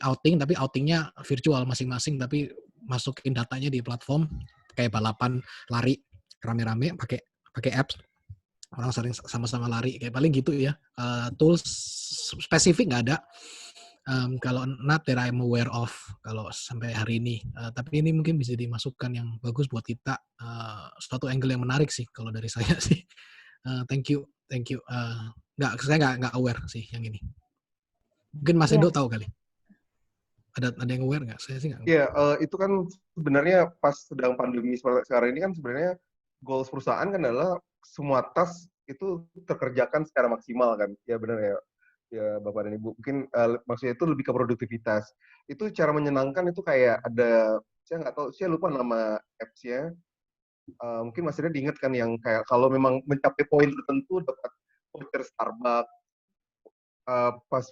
Outing tapi outingnya virtual masing-masing, tapi masukin datanya di platform kayak balapan lari rame-rame pakai apps, orang sering sama-sama lari kayak paling gitu ya. Tools spesifik nggak ada, kalau not that I'm aware of kalau sampai hari ini, tapi ini mungkin bisa dimasukkan yang bagus buat kita, suatu angle yang menarik sih kalau dari saya sih. Thank you. Saya nggak aware sih yang ini. Mungkin Mas Edo tahu kali. Ada yang aware nggak? Saya sih nggak. Iya, itu kan sebenarnya pas sedang pandemi sekarang ini kan sebenarnya goals perusahaan kan adalah semua task itu terkerjakan secara maksimal kan. Ya benar ya, ya Bapak dan Ibu. Mungkin maksudnya itu lebih ke produktivitas. Itu cara menyenangkan itu kayak ada, saya nggak tahu, saya lupa nama apps-nya. Mungkin Mas Ida diingat kan yang kayak kalau memang mencapai poin tertentu dapat voucher Starbucks, pas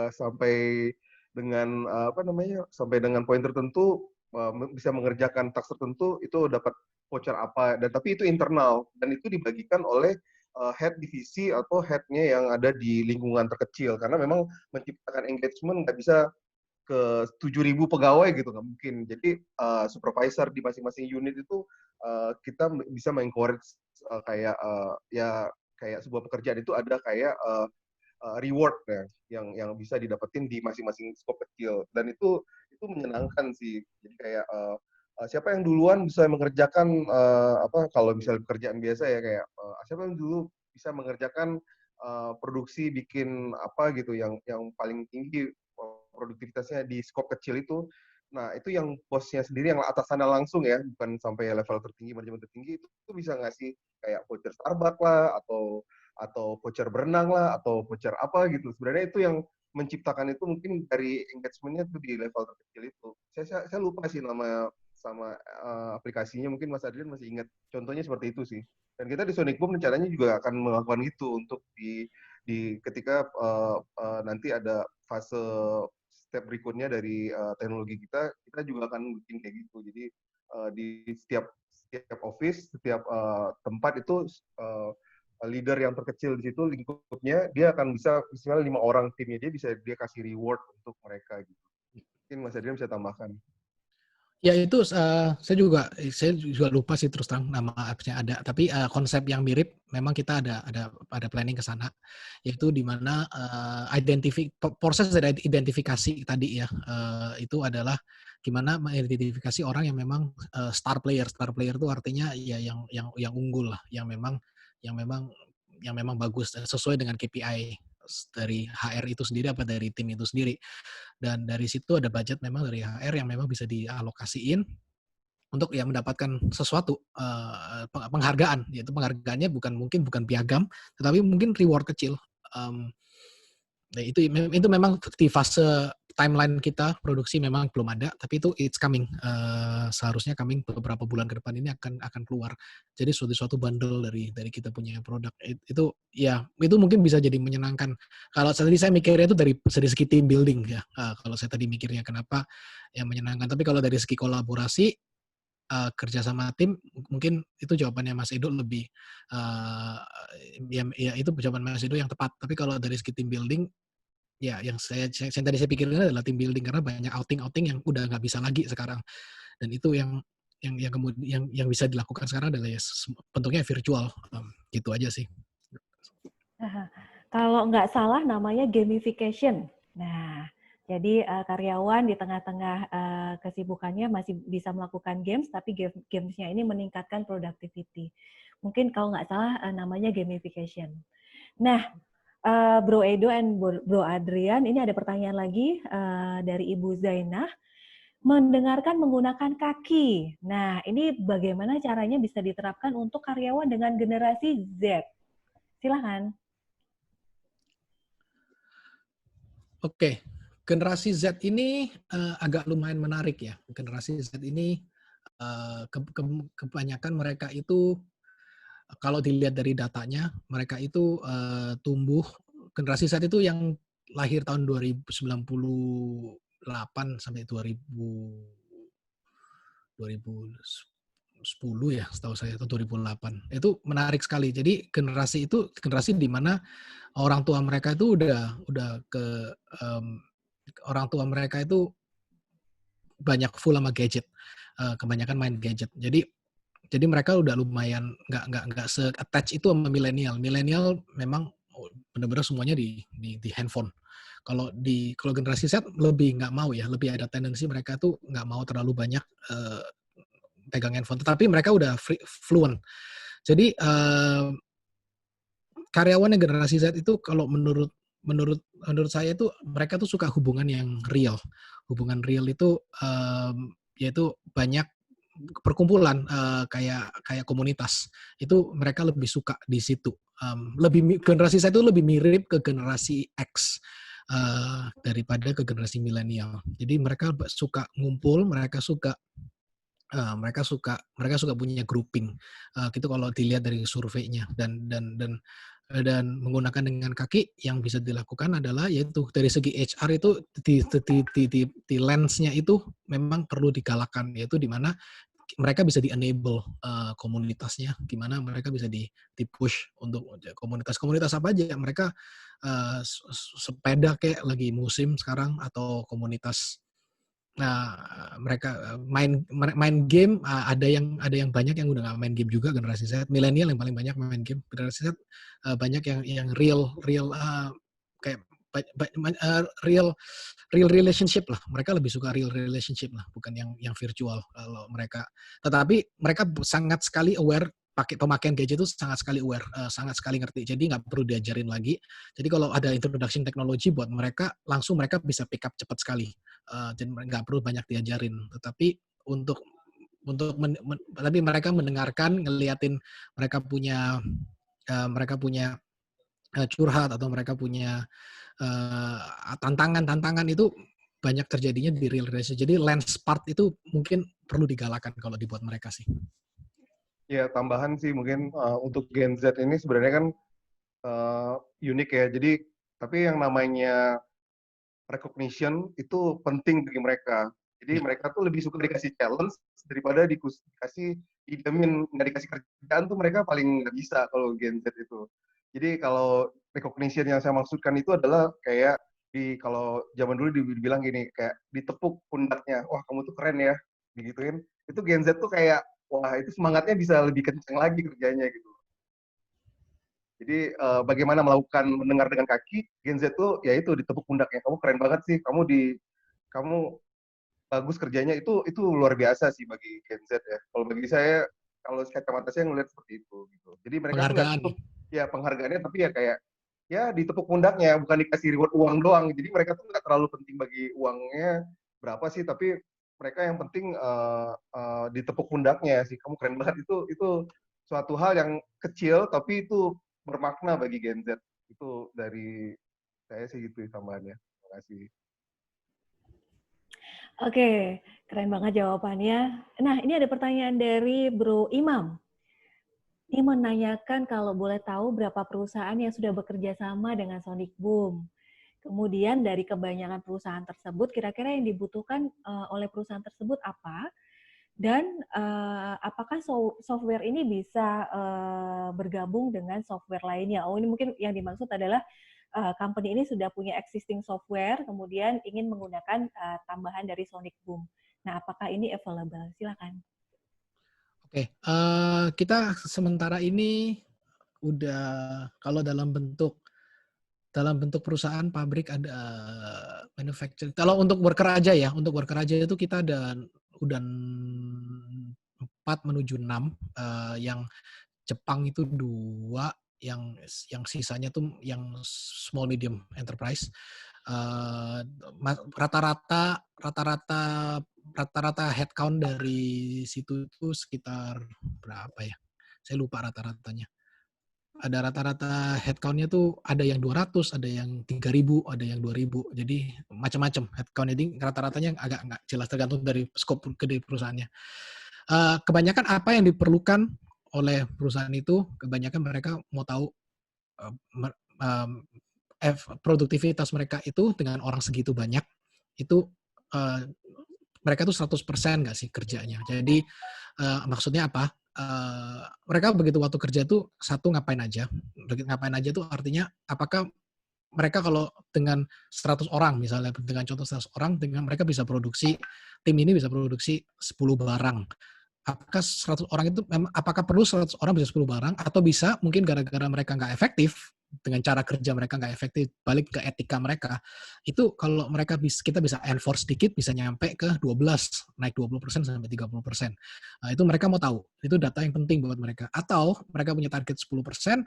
sampai dengan sampai dengan poin tertentu bisa mengerjakan task tertentu itu dapat voucher apa, dan tapi itu internal dan itu dibagikan oleh head divisi atau headnya yang ada di lingkungan terkecil, karena memang menciptakan engagement nggak bisa ke 7.000 pegawai gitu, nggak mungkin. Jadi supervisor di masing-masing unit itu kita bisa mengencourage kayak sebuah pekerjaan itu ada kayak reward ya, yang bisa didapetin di masing-masing skop kecil, dan itu menyenangkan sih. Jadi kayak siapa yang duluan bisa mengerjakan kalau misalnya pekerjaan biasa ya kayak siapa yang dulu bisa mengerjakan produksi bikin apa gitu yang paling tinggi produktivitasnya di skop kecil itu. Nah, itu yang bosnya sendiri, yang atasannya langsung ya, bukan sampai level tertinggi, manajemen tertinggi, itu bisa ngasih kayak voucher Starbucks lah, atau voucher berenang lah, atau voucher apa gitu. Sebenarnya itu yang menciptakan itu mungkin dari engagement-nya tuh di level terkecil itu. Saya lupa sih nama sama aplikasinya, mungkin Mas Adrian masih ingat. Contohnya seperti itu sih. Dan kita di Sonic Boom rencananya juga akan melakukan itu untuk di ketika nanti ada fase step berikutnya dari teknologi kita juga akan bikin kayak gitu. Jadi di setiap office, setiap tempat itu leader yang terkecil di situ lingkupnya, dia akan bisa misalnya 5 orang timnya dia kasih reward untuk mereka gitu. Mungkin Mas Adrian bisa tambahkan. Ya itu saya juga lupa sih terus terang nama apps-nya ada, tapi konsep yang mirip memang kita ada planning ke sana, yaitu di mana proses dari identifikasi tadi ya, itu adalah gimana mengidentifikasi orang yang memang star player itu artinya ya yang unggul lah, yang memang bagus sesuai dengan KPI dari HR itu sendiri apa dari tim itu sendiri. Dan dari situ ada budget memang dari HR yang memang bisa dialokasiin untuk ya mendapatkan sesuatu penghargaan, yaitu penghargaannya bukan piagam, tetapi mungkin reward kecil. Nah itu memang di fase timeline kita produksi memang belum ada, tapi itu it's coming. Seharusnya coming beberapa bulan ke depan ini akan keluar. Jadi suatu bundle dari kita punya produk itu mungkin bisa jadi menyenangkan. Kalau tadi saya mikirnya itu dari segi team building ya. Kalau saya tadi mikirnya kenapa yang menyenangkan, tapi kalau dari segi kolaborasi kerja sama tim, mungkin itu jawabannya Mas Edo lebih itu jawaban Mas Edo yang tepat. Tapi kalau dari segi team building, ya yang tadi saya pikirin adalah team building, karena banyak outing yang udah nggak bisa lagi sekarang, dan itu yang kemudian yang bisa dilakukan sekarang adalah ya bentuknya virtual, gitu aja sih. Kalau nggak salah namanya gamification. Nah, jadi karyawan di tengah-tengah kesibukannya masih bisa melakukan games, tapi games-nya ini meningkatkan productivity. Mungkin kalau nggak salah namanya gamification. Nah, Bro Edo and Bro Adrian, ini ada pertanyaan lagi dari Ibu Zainah. Mendengarkan menggunakan kaki. Nah, ini bagaimana caranya bisa diterapkan untuk karyawan dengan generasi Z? Silakan. Oke. Generasi Z ini agak lumayan menarik ya. Generasi Z ini kebanyakan mereka itu, kalau dilihat dari datanya, mereka itu tumbuh, generasi Z itu yang lahir tahun 2098 sampai 2010 ya, setahu saya, atau 2008. Itu menarik sekali. Jadi generasi itu generasi di mana orang tua mereka itu orang tua mereka itu banyak full sama gadget, kebanyakan main gadget. Jadi mereka udah lumayan nggak se-attach itu sama milenial. Milenial memang benar-benar semuanya di handphone. Kalau generasi Z lebih nggak mau ya, lebih ada tendensi mereka tuh nggak mau terlalu banyak pegang handphone. Tetapi mereka udah fluent. Jadi karyawan yang generasi Z itu kalau menurut saya itu mereka tuh suka hubungan yang real. Hubungan real itu yaitu banyak perkumpulan, kayak komunitas. Itu mereka lebih suka di situ. Generasi saya itu lebih mirip ke generasi X daripada ke generasi milenial. Jadi mereka suka ngumpul, mereka suka punya grouping. Gitu kalau dilihat dari surveinya, dan menggunakan dengan kaki yang bisa dilakukan adalah yaitu dari segi HR itu di lens-nya itu memang perlu digalakkan, yaitu di mana mereka bisa di-enable komunitasnya, gimana mereka bisa di-push untuk komunitas apa aja. Mereka sepeda kayak lagi musim sekarang, atau komunitas. Nah, mereka main game, ada yang banyak yang udah nggak main game juga generasi Z. Milenial yang paling banyak main game. Generasi Z banyak yang real kayak real relationship lah. Mereka lebih suka real relationship lah, bukan yang virtual kalau mereka. Tetapi mereka sangat sekali aware pemakaian gadget itu sangat sekali aware, sangat sekali ngerti. Jadi nggak perlu diajarin lagi. Jadi kalau ada introduction teknologi buat mereka, langsung mereka bisa pick up cepat sekali. Dan nggak perlu banyak diajarin. Tetapi tapi mereka mendengarkan, ngeliatin mereka punya curhat atau mereka punya tantangan itu banyak terjadinya di real relationship. Jadi lens part itu mungkin perlu digalakan kalau dibuat mereka sih. Ya, tambahan sih mungkin untuk Gen Z ini sebenarnya kan unik ya. Jadi, tapi yang namanya recognition itu penting bagi mereka. Jadi mereka tuh lebih suka dikasih challenge daripada dikasih didemin, nggak dikasih kerjaan tuh mereka paling nggak bisa kalau Gen Z itu. Jadi kalau recognition yang saya maksudkan itu adalah kayak kalau zaman dulu dibilang gini, kayak ditepuk pundaknya, wah kamu tuh keren ya, digituin. Itu Gen Z tuh kayak, wah itu semangatnya bisa lebih kenceng lagi kerjanya gitu. Jadi bagaimana melakukan mendengar dengan kaki, Gen Z tuh ya itu ditepuk pundaknya. Kamu keren banget sih, kamu bagus kerjanya, itu luar biasa sih bagi Gen Z ya. Kalau bagi saya, kalau kacamata saya ngelihat seperti itu gitu. Jadi mereka tuh Penghargaan. ya penghargaannya, tapi ya kayak ya ditepuk pundaknya, bukan dikasih reward uang doang. Jadi mereka tuh nggak terlalu penting bagi uangnya berapa sih, tapi mereka yang penting ditepuk pundaknya sih. Kamu keren banget, itu suatu hal yang kecil tapi itu bermakna bagi Gen Z. Itu dari saya sih gitu tambahannya. Terima kasih. Oke, keren banget jawabannya. Nah, ini ada pertanyaan dari Bro Imam. Ini menanyakan kalau boleh tahu berapa perusahaan yang sudah bekerja sama dengan Sonic Boom. Kemudian dari kebanyakan perusahaan tersebut, kira-kira yang dibutuhkan oleh perusahaan tersebut apa? Dan apakah software ini bisa bergabung dengan software lainnya? Oh, ini mungkin yang dimaksud adalah company ini sudah punya existing software, kemudian ingin menggunakan tambahan dari Sonic Boom. Nah, apakah ini available? Silakan. Oke, kita sementara ini udah kalau dalam bentuk perusahaan pabrik ada manufacturing. Kalau untuk worker aja ya, itu kita ada udah 4 menuju 6, yang Jepang itu 2, yang sisanya tuh yang small medium enterprise. Rata-rata headcount dari situ itu sekitar berapa ya? Saya lupa rata-ratanya. Ada rata-rata headcount-nya tuh ada yang 200, ada yang 3.000, ada yang 2.000. Jadi macam-macam headcount, jadi rata-ratanya agak nggak jelas tergantung dari scope gede perusahaannya. Kebanyakan apa yang diperlukan oleh perusahaan itu, kebanyakan mereka mau tahu produktivitas mereka itu dengan orang segitu banyak, itu mereka tuh 100% nggak sih kerjanya. Jadi maksudnya apa? Mereka begitu waktu kerja tuh ngapain aja. Ngapain aja tuh artinya apakah mereka kalau dengan 100 orang misalnya, dengan contoh 100 orang, dengan mereka bisa produksi, tim ini bisa produksi 10 barang. Apakah 100 orang itu apakah perlu 100 orang bisa 10 barang, atau bisa mungkin gara-gara mereka nggak efektif, dengan cara kerja mereka nggak efektif, balik ke etika mereka, itu kalau kita bisa enforce sedikit, bisa nyampe ke 12, naik 20% sampai 30%. Nah, itu mereka mau tahu, itu data yang penting buat mereka. Atau mereka punya target 10%,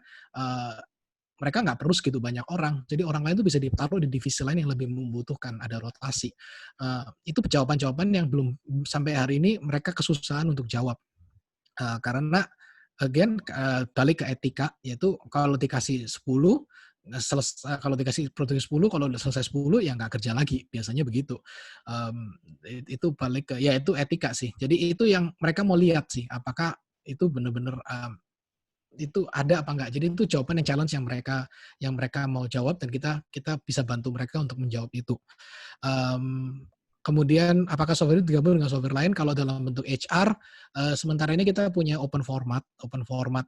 mereka nggak perlu segitu banyak orang. Jadi orang lain itu bisa ditaruh di divisi lain yang lebih membutuhkan, ada rotasi. Itu jawaban-jawaban yang belum sampai hari ini mereka kesusahan untuk jawab. Karena again balik ke etika, yaitu kalau dikasih 10, kalau dikasih produksi 10, kalau udah selesai 10 ya nggak kerja lagi, biasanya begitu. Itu balik ke ya itu etika sih. Jadi itu yang mereka mau lihat sih, apakah itu benar-benar itu ada apa enggak. Jadi itu jawaban yang challenge yang mereka mau jawab, dan kita bisa bantu mereka untuk menjawab itu. Kemudian apakah software itu digabung dengan software lain? Kalau dalam bentuk HR, sementara ini kita punya open format. Open format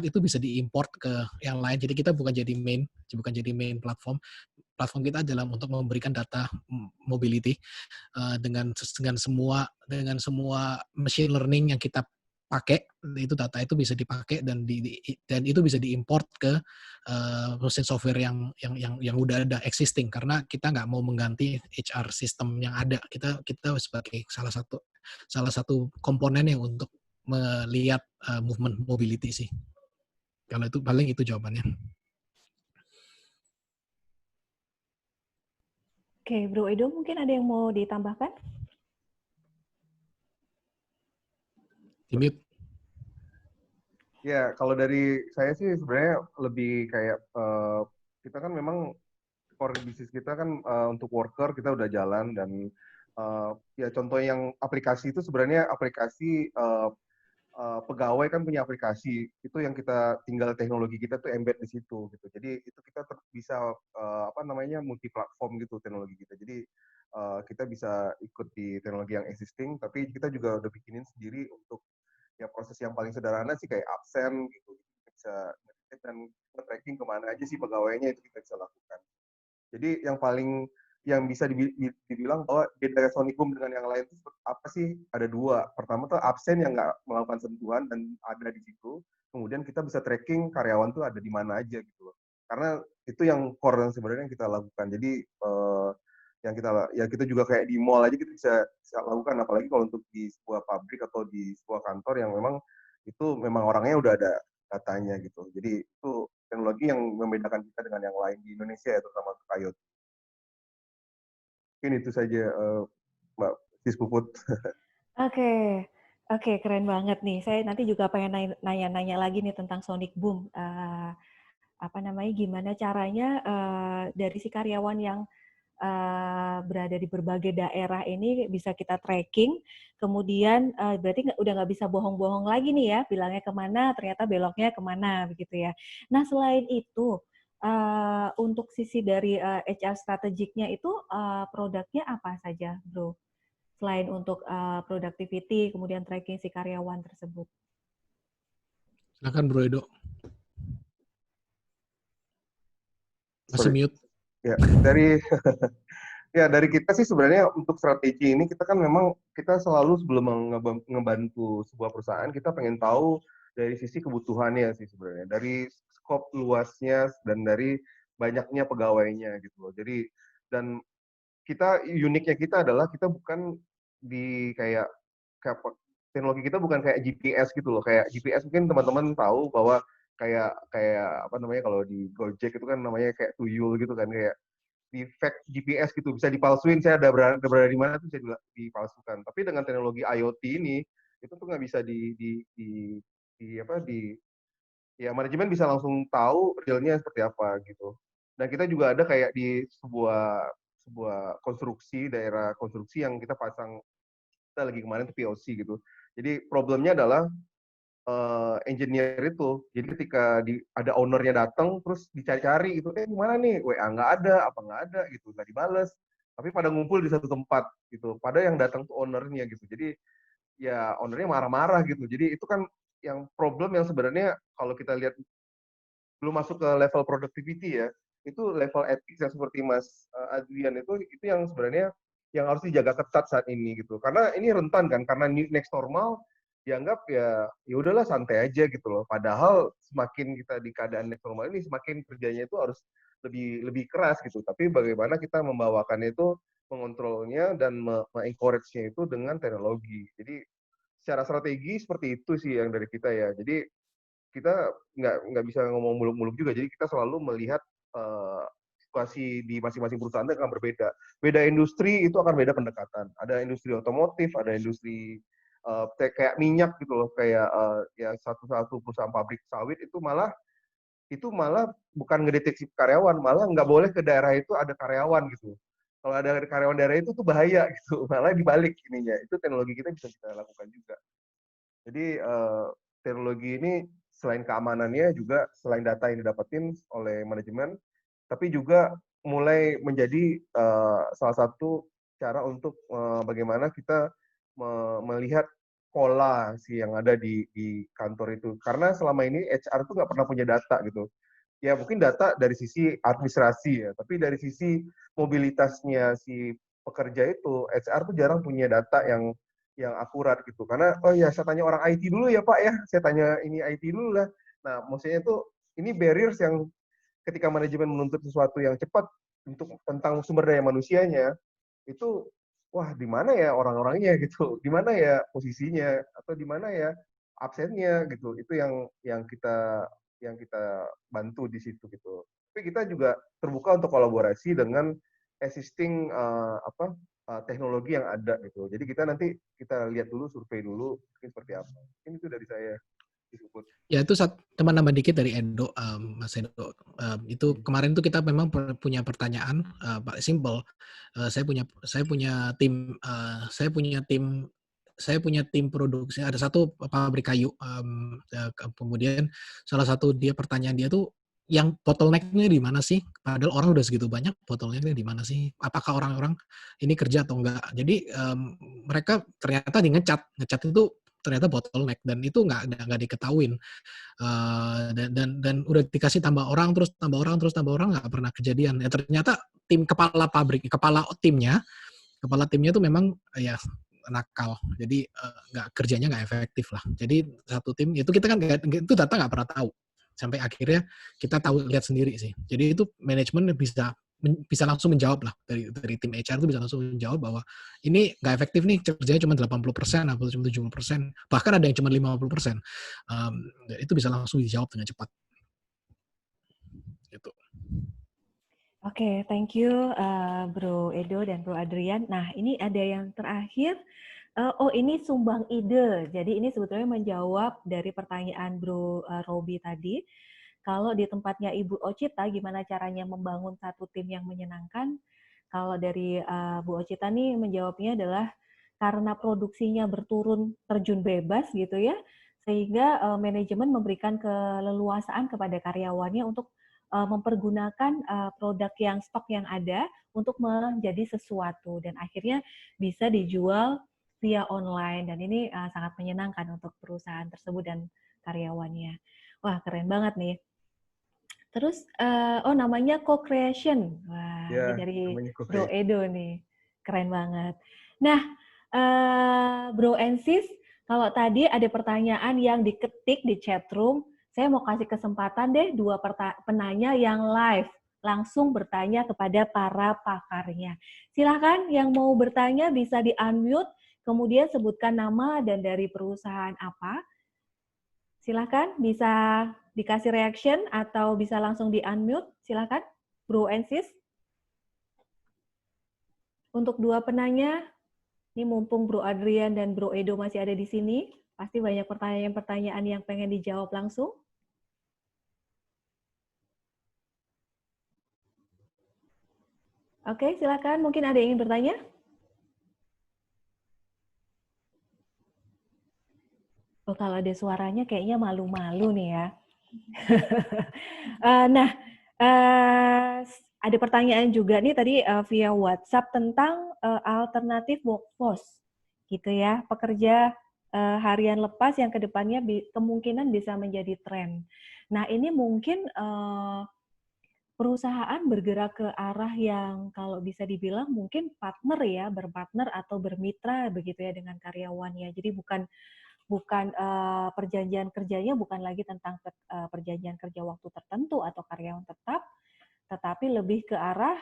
itu bisa diimport ke yang lain. Jadi kita bukan jadi main platform. Platform kita adalah untuk memberikan data mobility dengan semua machine learning yang kita pakai, itu data itu bisa dipakai dan dan itu bisa diimport ke mesin software yang udah ada existing, karena kita nggak mau mengganti HR system yang ada. Kita sebagai salah satu komponen yang untuk melihat movement mobility sih. Kalau itu paling itu jawabannya. Oke, Bro Edo mungkin ada yang mau ditambahkan? Dimit. Ya, kalau dari saya sih sebenarnya lebih kayak kita kan memang core bisnis kita kan untuk worker kita udah jalan dan ya contoh yang aplikasi itu sebenarnya aplikasi pegawai kan punya aplikasi itu yang kita tinggal teknologi kita tuh embed di situ gitu. Jadi itu kita bisa apa namanya multi platform gitu teknologi kita. Jadi kita bisa ikut di teknologi yang existing, tapi kita juga udah bikinin sendiri untuk ya proses yang paling sederhana sih kayak absen gitu. Kita bisa ngecek dan nge-tracking kemana aja sih pegawainya itu kita bisa lakukan. Jadi yang paling yang bisa dibilang bahwa beda Sonic Boom dengan yang lain itu apa sih? Ada dua. Pertama tuh absen yang nggak melakukan sentuhan dan ada di situ. Kemudian kita bisa tracking karyawan tuh ada di mana aja gitu loh. Karena itu yang core yang sebenarnya yang kita lakukan. Jadi yang kita juga kayak di mall aja kita bisa lakukan, apalagi kalau untuk di sebuah pabrik atau di sebuah kantor yang memang itu memang orangnya udah ada datanya gitu. Jadi itu teknologi yang membedakan kita dengan yang lain di Indonesia ya, terutama untuk IoT. Mungkin itu saja Mbak Sis Puput. Oke, oke, keren banget nih. Saya nanti juga pengen nanya-nanya lagi nih tentang Sonic Boom. Apa namanya? Gimana caranya dari si karyawan yang berada di berbagai daerah ini bisa kita tracking, kemudian berarti udah nggak bisa bohong-bohong lagi nih ya, bilangnya kemana, ternyata beloknya kemana, begitu ya. Nah, selain itu, untuk sisi dari HR strategiknya itu produknya apa saja, Bro? Selain untuk productivity, kemudian tracking si karyawan tersebut. Silakan Bro Edo. Masih Sorry. mute. Ya, dari kita sih sebenarnya untuk strategi ini kita kan memang kita selalu sebelum ngebantu sebuah perusahaan kita pengen tahu dari sisi kebutuhannya sih sebenarnya, dari skop luasnya dan dari banyaknya pegawainya gitu loh. Jadi dan uniknya kita adalah kita bukan di kayak teknologi kita bukan kayak GPS gitu loh. Kayak GPS mungkin teman-teman tahu bahwa kayak kayak apa namanya kalau di Gojek itu kan namanya kayak tuyul gitu kan, kayak di fake GPS gitu, bisa dipalsuin, saya ada berada di mana tuh bisa dipalsukan. Tapi dengan teknologi IoT ini itu tuh nggak bisa di apa di ya manajemen bisa langsung tahu realnya seperti apa gitu. Dan kita juga ada kayak di sebuah konstruksi, daerah konstruksi yang kita pasang, kita lagi kemarin tuh POC gitu. Jadi problemnya adalah engineer itu. Jadi ketika ada ownernya datang, terus dicari-cari gitu, gimana nih, WA nggak ada, apa nggak ada gitu, nggak dibales. Tapi pada ngumpul di satu tempat gitu. Pada yang datang tuh ownernya gitu. Jadi ya ownernya marah-marah gitu. Jadi itu kan yang problem yang sebenarnya kalau kita lihat belum masuk ke level productivity ya, itu level etik yang seperti Mas Adrian itu yang sebenarnya yang harus dijaga ketat saat ini gitu. Karena ini rentan kan, karena next normal dianggap ya udahlah santai aja gitu loh. Padahal semakin kita di keadaan next normal ini semakin kerjanya itu harus lebih keras gitu. Tapi bagaimana kita membawakannya itu, mengontrolnya dan me-encourage-nya itu dengan teknologi. Jadi secara strategi seperti itu sih yang dari kita ya. Jadi kita nggak bisa ngomong muluk-muluk juga. Jadi kita selalu melihat situasi di masing-masing perusahaan itu akan berbeda. Beda industri itu akan beda pendekatan. Ada industri otomotif, ada industri kayak minyak gitu loh, kayak ya satu perusahaan pabrik sawit itu malah bukan ngedeteksi karyawan, malah nggak boleh ke daerah itu ada karyawan gitu. Kalau ada karyawan daerah itu tuh bahaya gitu, malah dibalik ininya. Itu teknologi kita bisa kita lakukan juga. Jadi teknologi ini selain keamanannya juga selain data yang didapetin oleh manajemen, tapi juga mulai menjadi salah satu cara untuk bagaimana kita melihat pola sih yang ada di kantor itu. Karena selama ini HR tuh nggak pernah punya data gitu. Ya mungkin data dari sisi administrasi ya, tapi dari sisi mobilitasnya si pekerja itu, HR tuh jarang punya data yang yang akurat gitu. Karena oh ya saya tanya orang IT dulu ya Pak ya, saya tanya ini IT dulu lah. Nah, maksudnya itu ini barriers yang ketika manajemen menuntut sesuatu yang cepat untuk tentang sumber daya manusianya, itu wah di mana ya orang-orangnya gitu, di mana ya posisinya atau di mana ya absennya gitu. Itu yang kita bantu di situ gitu. Tapi kita juga terbuka untuk kolaborasi dengan existing teknologi yang ada gitu. Jadi kita lihat dulu, survei dulu mungkin seperti apa. Mungkin itu dari saya disebut. Ya itu teman nambah dikit dari Edo, Mas Edo. Itu kemarin tuh kita memang punya pertanyaan, Pak simple. Saya punya tim, saya punya tim produksi. Ada satu pabrik kayu. Kemudian salah satu pertanyaan dia tuh yang bottleneck-nya di mana sih? Padahal orang udah segitu banyak, bottleneck-nya di mana sih? Apakah orang-orang ini kerja atau enggak? Jadi mereka ternyata ngecat itu ternyata bottleneck dan itu nggak diketahuin. Dan udah dikasih tambah orang terus tambah orang nggak pernah kejadian. Ya ternyata kepala timnya tuh memang ya nakal. Jadi kerjanya nggak efektif lah. Jadi satu tim itu kita kan itu data nggak pernah tahu sampai akhirnya kita tahu lihat sendiri sih. Jadi itu manajemen bisa langsung menjawab lah dari tim HR itu bisa langsung menjawab bahwa ini nggak efektif nih kerjanya cuma 80% atau cuma 70%, bahkan ada yang cuma 50%. Itu bisa langsung dijawab dengan cepat. Gitu. Oke, thank you Bro Edo dan Bro Adrian. Nah, ini ada yang terakhir. Ini sumbang ide. Jadi ini sebetulnya menjawab dari pertanyaan Bro Robi tadi. Kalau di tempatnya Ibu Ocita, gimana caranya membangun satu tim yang menyenangkan? Kalau dari Bu Ocita nih menjawabnya adalah karena produksinya berturun terjun bebas gitu ya, sehingga manajemen memberikan keleluasaan kepada karyawannya untuk mempergunakan produk stok yang ada untuk menjadi sesuatu dan akhirnya bisa dijual via online dan ini sangat menyenangkan untuk perusahaan tersebut dan karyawannya. Wah, keren banget nih. Terus, namanya co-creation. Wah, ini Ya, dari namanya Bro co-creation. Edo nih. Keren banget. Nah, Bro and Sis, kalau tadi ada pertanyaan yang diketik di chat room, saya mau kasih kesempatan deh dua penanya yang live. Langsung bertanya kepada para pakarnya. Silakan yang mau bertanya bisa di-unmute, kemudian sebutkan nama dan dari perusahaan apa. Silakan bisa dikasih reaction atau bisa langsung di-unmute. Silakan, Bro and Sis. Untuk dua penanya, ini mumpung Bro Adrian dan Bro Edo masih ada di sini, pasti banyak pertanyaan-pertanyaan yang pengen dijawab langsung. Oke, silakan. Mungkin ada yang ingin bertanya? Oh, kalau ada suaranya kayaknya malu-malu nih ya. Nah, ada pertanyaan juga nih tadi via WhatsApp tentang alternatif workforce, gitu ya, pekerja harian lepas yang kedepannya kemungkinan bisa menjadi tren. Nah, ini mungkin perusahaan bergerak ke arah yang kalau bisa dibilang mungkin partner ya, berpartner atau bermitra begitu ya dengan karyawannya. Jadi bukan perjanjian kerjanya bukan lagi tentang perjanjian kerja waktu tertentu atau karyawan tetap, tetapi lebih ke arah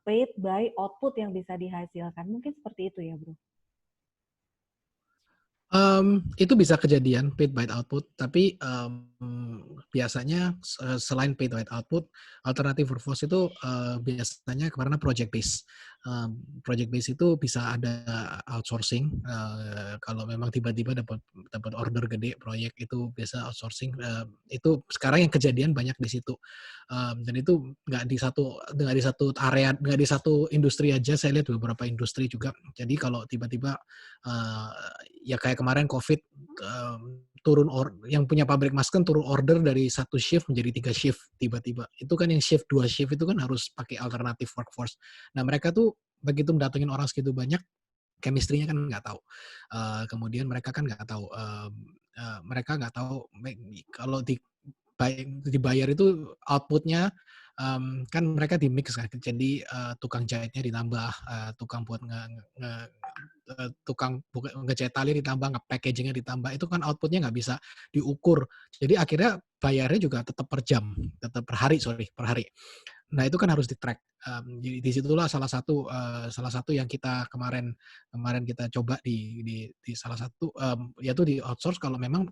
paid by output yang bisa dihasilkan. Mungkin seperti itu ya, Bro. Itu bisa kejadian paid by output, tapi biasanya selain paid by output, alternatif workforce itu biasanya karena project base. Project base itu bisa ada outsourcing. Kalau memang tiba-tiba dapat order gede proyek itu biasa outsourcing. Itu sekarang yang kejadian banyak di situ. Dan itu nggak di satu area, nggak di satu industri aja. Saya lihat beberapa industri juga. Jadi kalau tiba-tiba ya kayak kemarin COVID yang punya pabrik masker turun order dari 1 shift menjadi 3 shift tiba-tiba. Itu kan yang shift 2 shift itu kan harus pakai alternatif workforce. Nah mereka tuh begitu mendatangin orang segitu banyak, chemistry-nya kan nggak tahu. Kemudian mereka kan nggak tahu, mereka nggak tahu kalau dibayar itu output-nya kan mereka di-mix kan, jadi, tukang jahitnya ditambah, tukang buat tukang ngejahit tali ditambah, nge-packaging-nya ditambah, itu kan output-nya nggak bisa diukur. Jadi akhirnya bayarnya juga tetap per jam, tetap per hari, sorry, per hari. Nah, itu kan harus di-track, jadi di situlah salah satu yang kita kemarin kemarin kita coba di salah satu, yaitu di outsource kalau memang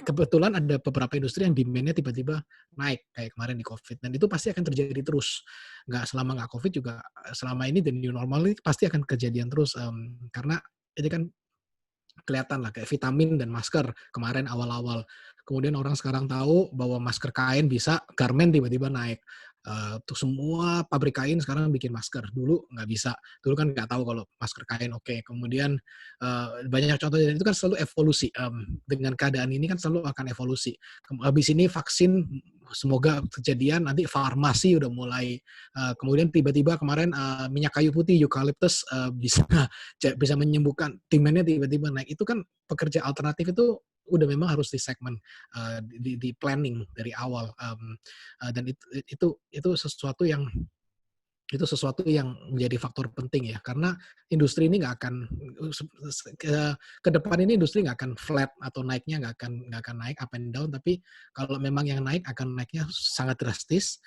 kebetulan ada beberapa industri yang demand-nya tiba-tiba naik, kayak kemarin di Covid, dan itu pasti akan terjadi terus. Nggak Covid juga, selama ini the new normal ini pasti akan kejadian terus, karena ini kan kelihatan lah kayak vitamin dan masker kemarin awal-awal. Kemudian orang sekarang tahu bahwa masker kain bisa, garmen tiba-tiba naik. Tuh semua pabrik kain sekarang bikin masker. Dulu nggak bisa. Dulu kan nggak tahu kalau masker kain oke. Kemudian banyak contoh dan itu kan selalu evolusi. Dengan keadaan ini kan selalu akan evolusi. Habis ini vaksin semoga kejadian nanti farmasi udah mulai. Kemudian tiba-tiba kemarin minyak kayu putih eucalyptus bisa bisa menyembuhkan, demand-nya tiba-tiba naik. Itu kan pekerja alternatif itu udah memang harus di segmen, di planning dari awal, dan itu sesuatu yang menjadi faktor penting ya, karena industri ini nggak akan ke depan ini industri nggak akan flat atau naiknya nggak akan naik up and down, tapi kalau memang yang naik akan naiknya sangat drastis,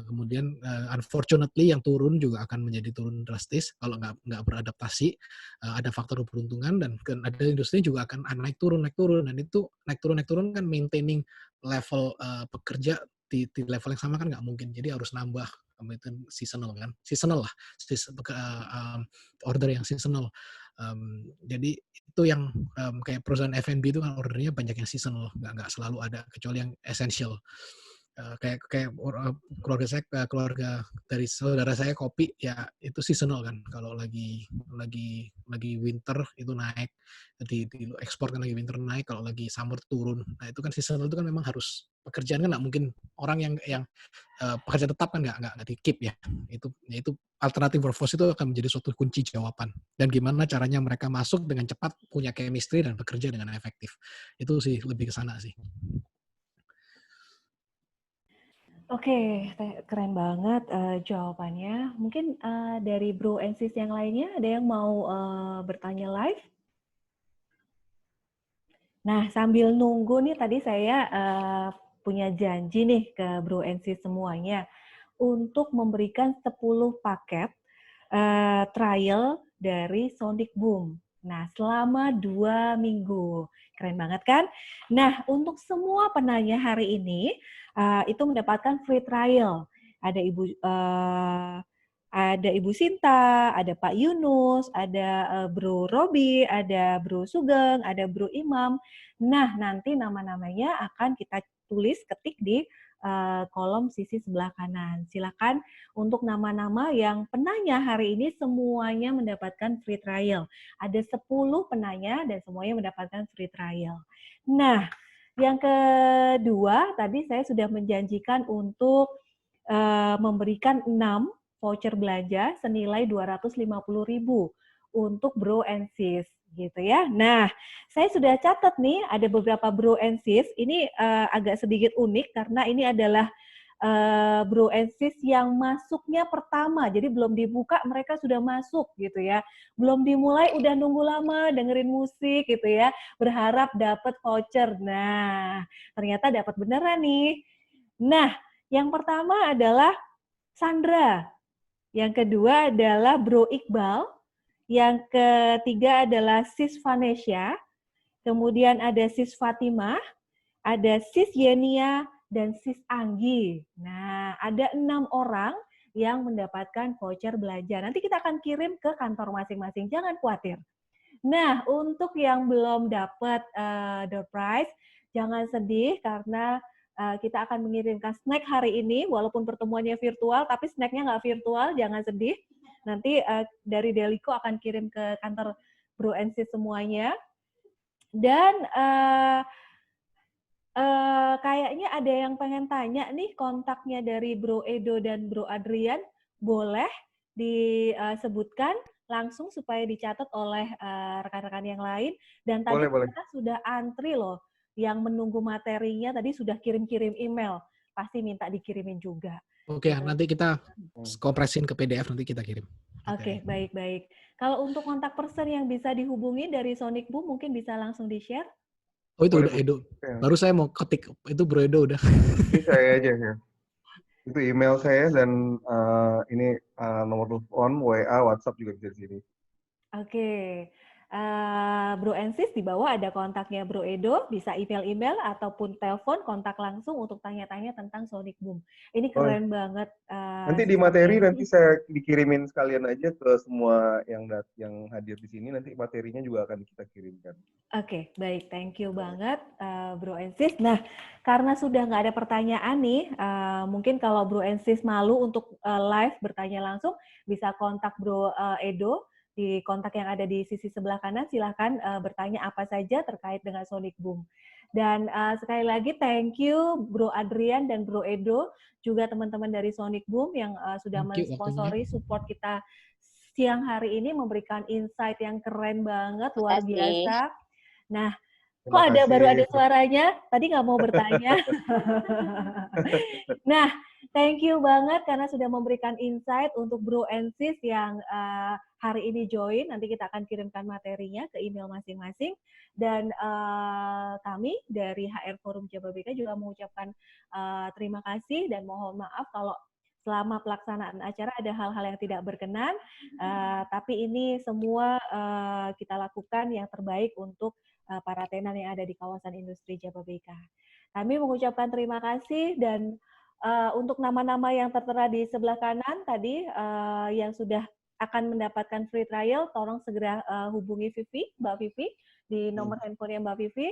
kemudian unfortunately yang turun juga akan menjadi turun drastis kalau nggak beradaptasi, ada faktor keberuntungan dan ada industri juga akan naik turun dan itu naik turun kan maintaining level pekerja di level yang sama kan nggak mungkin, jadi harus nambah. Itu seasonal kan, seasonal lah, order yang seasonal. Jadi itu yang kayak perusahaan F&B itu kan ordernya banyak yang seasonal, nggak selalu ada kecuali yang essential. Kayak keluarga dari saudara saya kopi ya itu seasonal kan, kalau lagi winter itu naik, di ekspor kan lagi winter naik, kalau lagi summer turun. Nah itu kan seasonal, itu kan memang harus pekerjaan kan nggak mungkin orang yang pekerja tetap kan nggak di-keep ya. Itu alternatif workforce itu akan menjadi suatu kunci jawaban. Dan gimana caranya mereka masuk dengan cepat, punya chemistry dan bekerja dengan efektif. Itu sih lebih ke sana sih. Oke, keren banget jawabannya. Mungkin dari Bro and Sis yang lainnya ada yang mau bertanya live? Nah, sambil nunggu nih tadi saya punya janji nih ke Bro and Sis semuanya untuk memberikan 10 paket trial dari Sonic Boom. Nah, selama 2 minggu. Keren banget kan? Nah, untuk semua penanya hari ini, itu mendapatkan free trial. Ada Ibu Sinta, ada Pak Yunus, ada Bro Robi, ada Bro Sugeng, ada Bro Imam. Nah, nanti nama-namanya akan kita tulis, ketik di kolom sisi sebelah kanan. Silakan untuk nama-nama yang penanya hari ini semuanya mendapatkan free trial. Ada 10 penanya dan semuanya mendapatkan free trial. Nah, yang kedua tadi saya sudah menjanjikan untuk memberikan 6 voucher belanja senilai 250.000 untuk Bro and Sis gitu ya. Nah, saya sudah catat nih ada beberapa Bro and Sis. Ini agak sedikit unik karena ini adalah Bro and Sis yang masuknya pertama. Jadi belum dibuka mereka sudah masuk gitu ya. Belum dimulai udah nunggu lama dengerin musik gitu ya. Berharap dapat voucher. Nah, ternyata dapat beneran nih. Nah, yang pertama adalah Sandra. Yang kedua adalah Bro Iqbal. Yang ketiga adalah Sis Vanesha. Kemudian ada Sis Fatimah, ada Sis Yenia, dan Sis Anggi. Nah, ada 6 orang yang mendapatkan voucher belanja. Nanti kita akan kirim ke kantor masing-masing. Jangan khawatir. Nah, untuk yang belum dapat door prize, jangan sedih karena kita akan mengirimkan snack hari ini, walaupun pertemuannya virtual, tapi snacknya nggak virtual, jangan sedih. Nanti dari Delico akan kirim ke kantor Bro and Sis semuanya. Dan kayaknya ada yang pengen tanya nih kontaknya dari Bro Edo dan Bro Adrian, boleh disebutkan langsung supaya dicatat oleh rekan-rekan yang lain. Dan tadi kita sudah antri loh, yang menunggu materinya tadi sudah kirim-kirim email. pasti minta dikirimin juga. Oke, nanti kita kompresin ke PDF, nanti kita kirim. Oke, baik. Kalau untuk kontak person yang bisa dihubungi dari Sonic Boom, mungkin bisa langsung di-share? Oh, itu udah Edo. Baru saya mau ketik, itu Bro Edo udah. Ini saya aja ya. Itu email saya dan ini nomor telepon, WA, WhatsApp juga bisa di sini. Oke. Bro and Sis di bawah ada kontaknya Bro Edo, bisa email ataupun telepon kontak langsung untuk tanya-tanya tentang Sonic Boom. Ini keren banget. Nanti di materi nanti saya dikirimin sekalian aja ke semua yang hadir di sini, nanti materinya juga akan kita kirimkan. Oke, baik. Thank you banget Bro and Sis. Nah, karena sudah nggak ada pertanyaan nih, mungkin kalau Bro and Sis malu untuk live bertanya langsung, bisa kontak Bro Edo di kontak yang ada di sisi sebelah kanan. Silahkan bertanya apa saja terkait dengan Sonic Boom. Dan sekali lagi thank you Bro Adrian dan Bro Edo, juga teman-teman dari Sonic Boom yang sudah mensponsori support kita siang hari ini, memberikan insight yang keren banget, luar biasa. Nah, kok baru ada suaranya? Tadi nggak mau bertanya. Nah, thank you banget karena sudah memberikan insight untuk Bro and Sis yang hari ini join. Nanti kita akan kirimkan materinya ke email masing-masing. Dan kami dari HR Forum Jababeka juga mengucapkan terima kasih dan mohon maaf kalau selama pelaksanaan acara ada hal-hal yang tidak berkenan. Tapi ini semua kita lakukan yang terbaik untuk para tenan yang ada di kawasan industri Jababeka. Kami mengucapkan terima kasih dan untuk nama-nama yang tertera di sebelah kanan tadi yang sudah akan mendapatkan free trial, tolong segera hubungi Mbak Vivi di nomor handphone Mbak Vivi.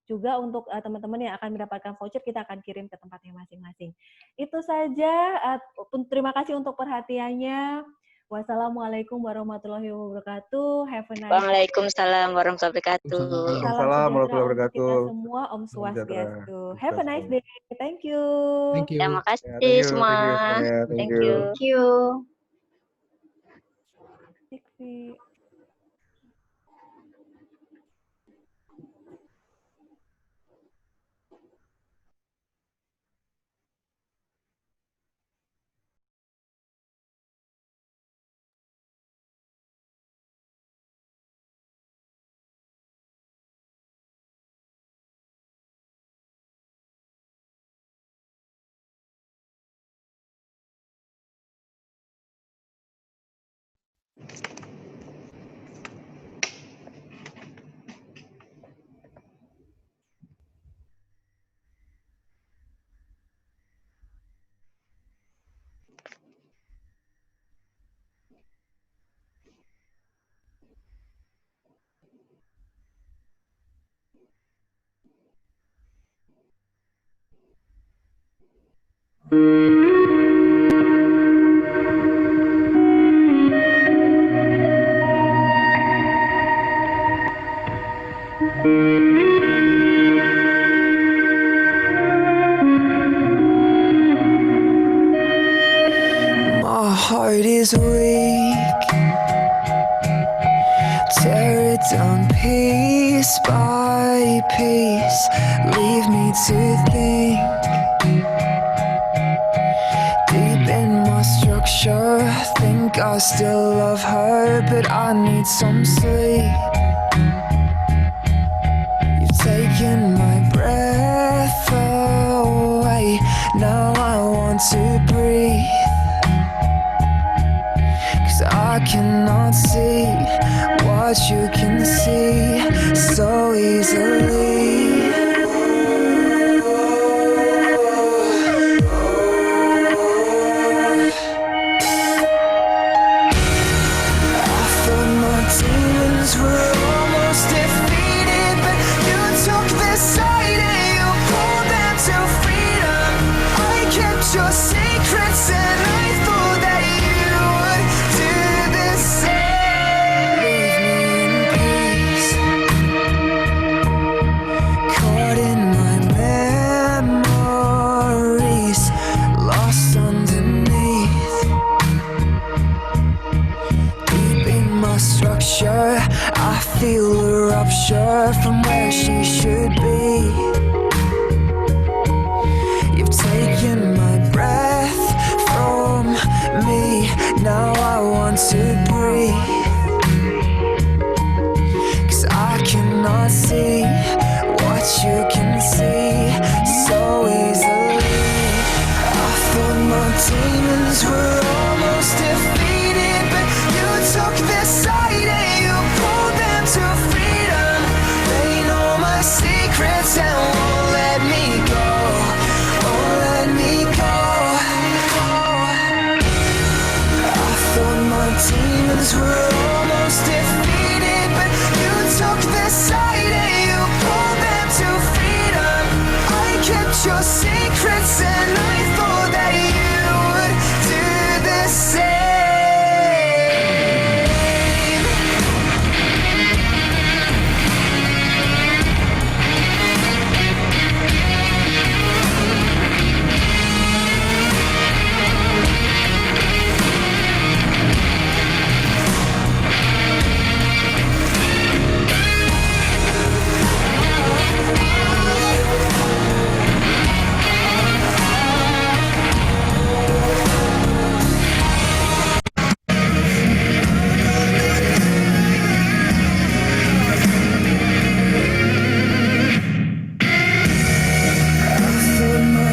Juga untuk teman-teman yang akan mendapatkan voucher, kita akan kirim ke tempatnya masing-masing. Itu saja. Terima kasih untuk perhatiannya. Wassalamualaikum warahmatullahi wabarakatuh. Have a nice day. Waalaikumsalam warahmatullahi wabarakatuh. Waalaikumsalam warahmatullahi wabarakatuh. Kita semua Om Swastiastu. Have a nice day. Thank you. Thank you. Terima kasih semua. Thank you. Thank you. My heart is weak. Tear it down piece by piece. Leave me to think. Deep in my structure, think I still love her, but I need some sleep. You've taken my breath away. Now I want to breathe. I cannot see what you can see so easily. I thought my demons were almost defeated, but you took the side and you pulled them to freedom. I kept your secrets and I thought that you would do the same. Leave me in peace. Caught in my memories, lost underneath. Deep in my structure, I feel a rupture from where she should be. You've taken demons were almost defeated, but you took their side and you pulled them to freedom. They know my secrets and won't let me go, won't let me go. I thought my demons were almost defeated, but you took their side and you pulled them to freedom. I kept your secrets and I thought that you would do the same.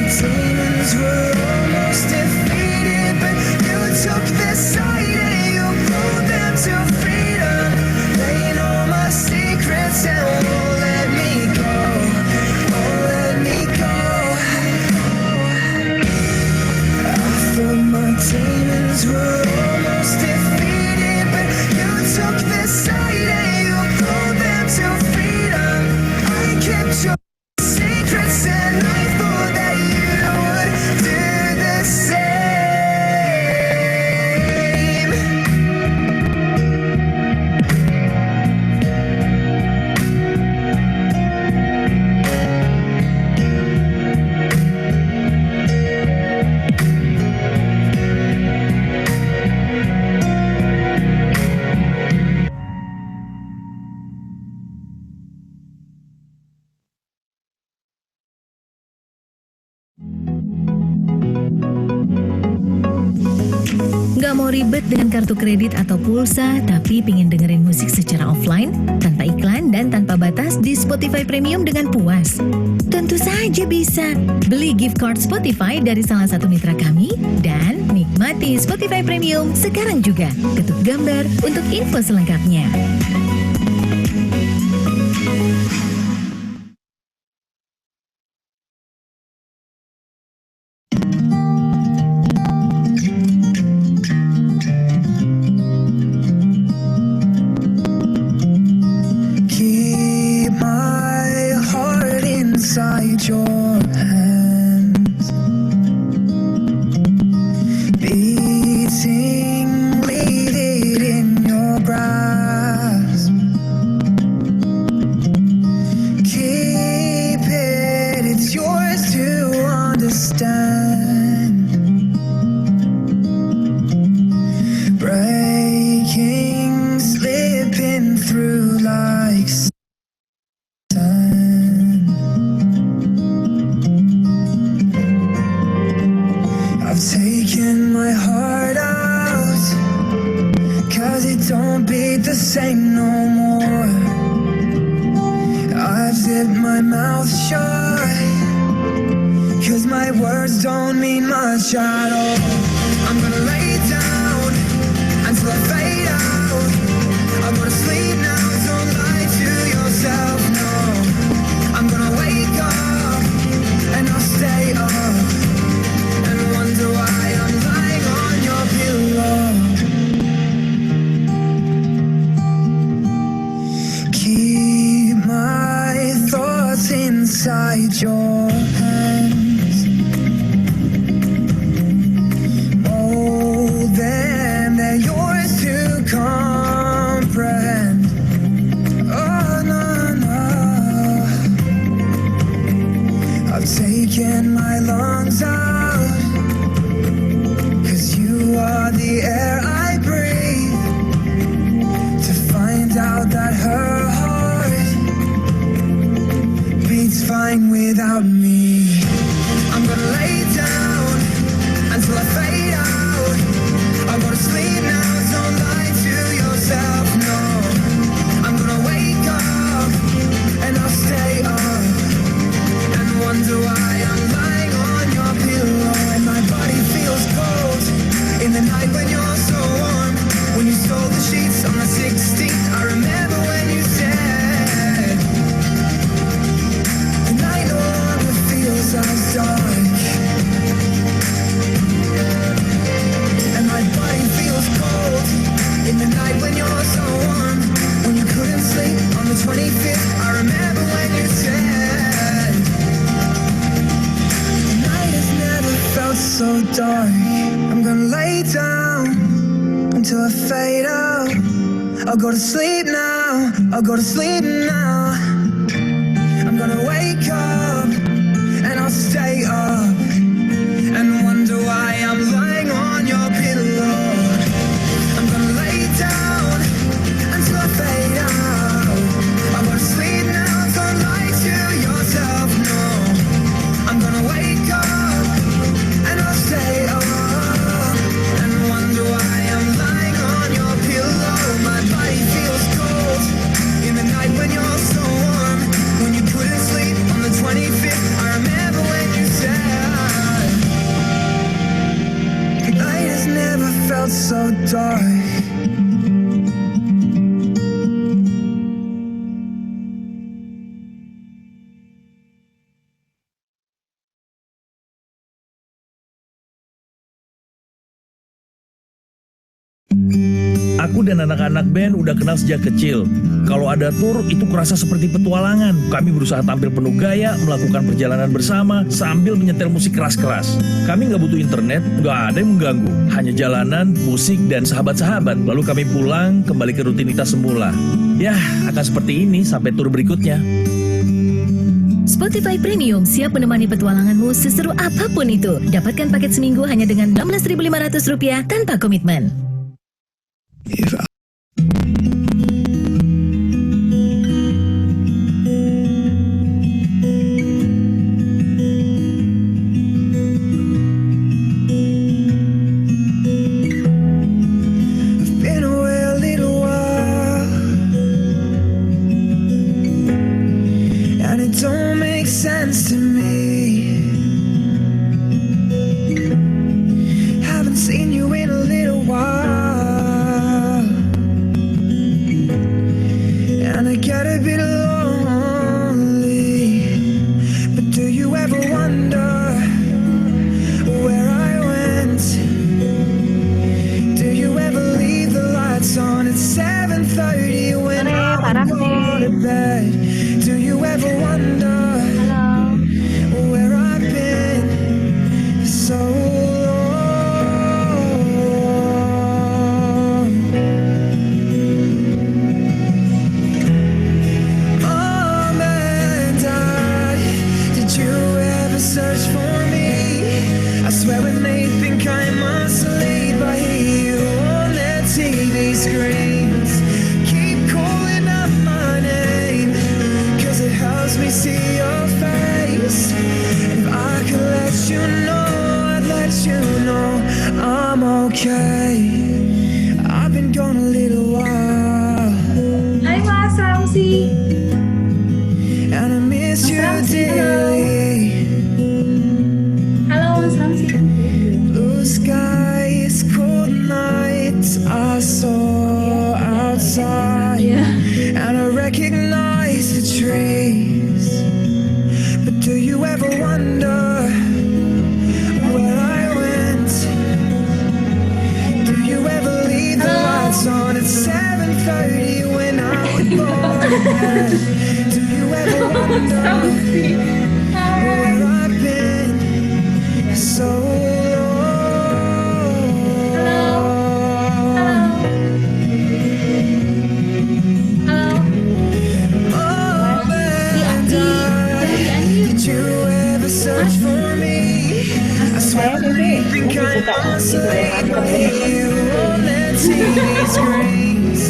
Demons were almost defeated, but you took their side and you pulled them to freedom. They know my secrets and won't let me go, won't let me go. I thought my demons were almost defeated, but you took their side and you pulled them to freedom. I kept your secrets and I thought that you would do the same. Gak mau ribet dengan kartu kredit atau pulsa, tapi pingin dengerin musik secara offline, tanpa iklan dan tanpa batas di Spotify Premium dengan puas? Tentu saja bisa. Beli gift card Spotify dari salah satu mitra kami dan nikmati Spotify Premium sekarang juga. Ketuk gambar untuk info selengkapnya. Inside your hands, beating, leave it in your grasp. Keep it, it's yours to understand. Breaking, slipping through like taking my heart out, 'cause it don't beat the same no more. I've zipped my mouth shut, 'cause my words don't mean much at all. I'm gonna lay down until I fade out. I'm gonna sleep now, don't lie to yourself, no. I'm gonna wake up and I'll stay up and wonder why I'm lying on your pillow. Keep my thoughts inside your hands. Mold them, they're yours to comprehend. Oh, no, no. so dark. I'm gonna lay down until I fade out. I'll go to sleep now, I'll go to sleep now. I'm gonna wake up and I'll stay up and wonder why I'm lying on your pillow. I'm gonna lay down until I fade out. I'll go to sleep now, don't lie to yourself, no. I'm gonna wake up and I'll stay up and wonder why I'm lying on your pillow. My body feels cold in the night when you're so warm. When you couldn't sleep on the 25th, I remember when you said the night has never felt so dark. Aku dan anak-anak band udah kenal sejak kecil. Kalau ada tur, itu kerasa seperti petualangan. Kami berusaha tampil penuh gaya, melakukan perjalanan bersama, sambil menyetel musik keras-keras. Kami nggak butuh internet, nggak ada yang mengganggu. Hanya jalanan, musik, dan sahabat-sahabat. Lalu kami pulang, kembali ke rutinitas semula. Yah, akan seperti ini sampai tur berikutnya. Spotify Premium siap menemani petualanganmu seseru apapun itu. Dapatkan paket seminggu hanya dengan Rp16.500 tanpa komitmen. Been away a little while, and it don't make sense to me. Haven't seen you in a little while, and I get a bit lonely. But do you ever wonder where I went? Do you ever leave the lights on at 7:30 when I go to bed? Do you ever wonder where I've been so long? Mom and Dad, did you ever search for me? I swear when they think I'm asleep, I hear you on their TV screens. Keep calling out my name, 'cause it helps me see your face. And if I could let you know, I'd let you know I'm okay. I've been gone a little while, Hai Mas Ramsi. and I miss you Ramsi, dearly. Halo Mas Ramsi. Blue skies, cold nights I saw outside, and I recognize the trees. But do you ever wonder where I went? Do you ever leave the lights on at 7:30 when I would go to bed? Do you ever wonder where I've been so did you ever search for me? I swear when they think I'm asleep, I hear you on their TV screens.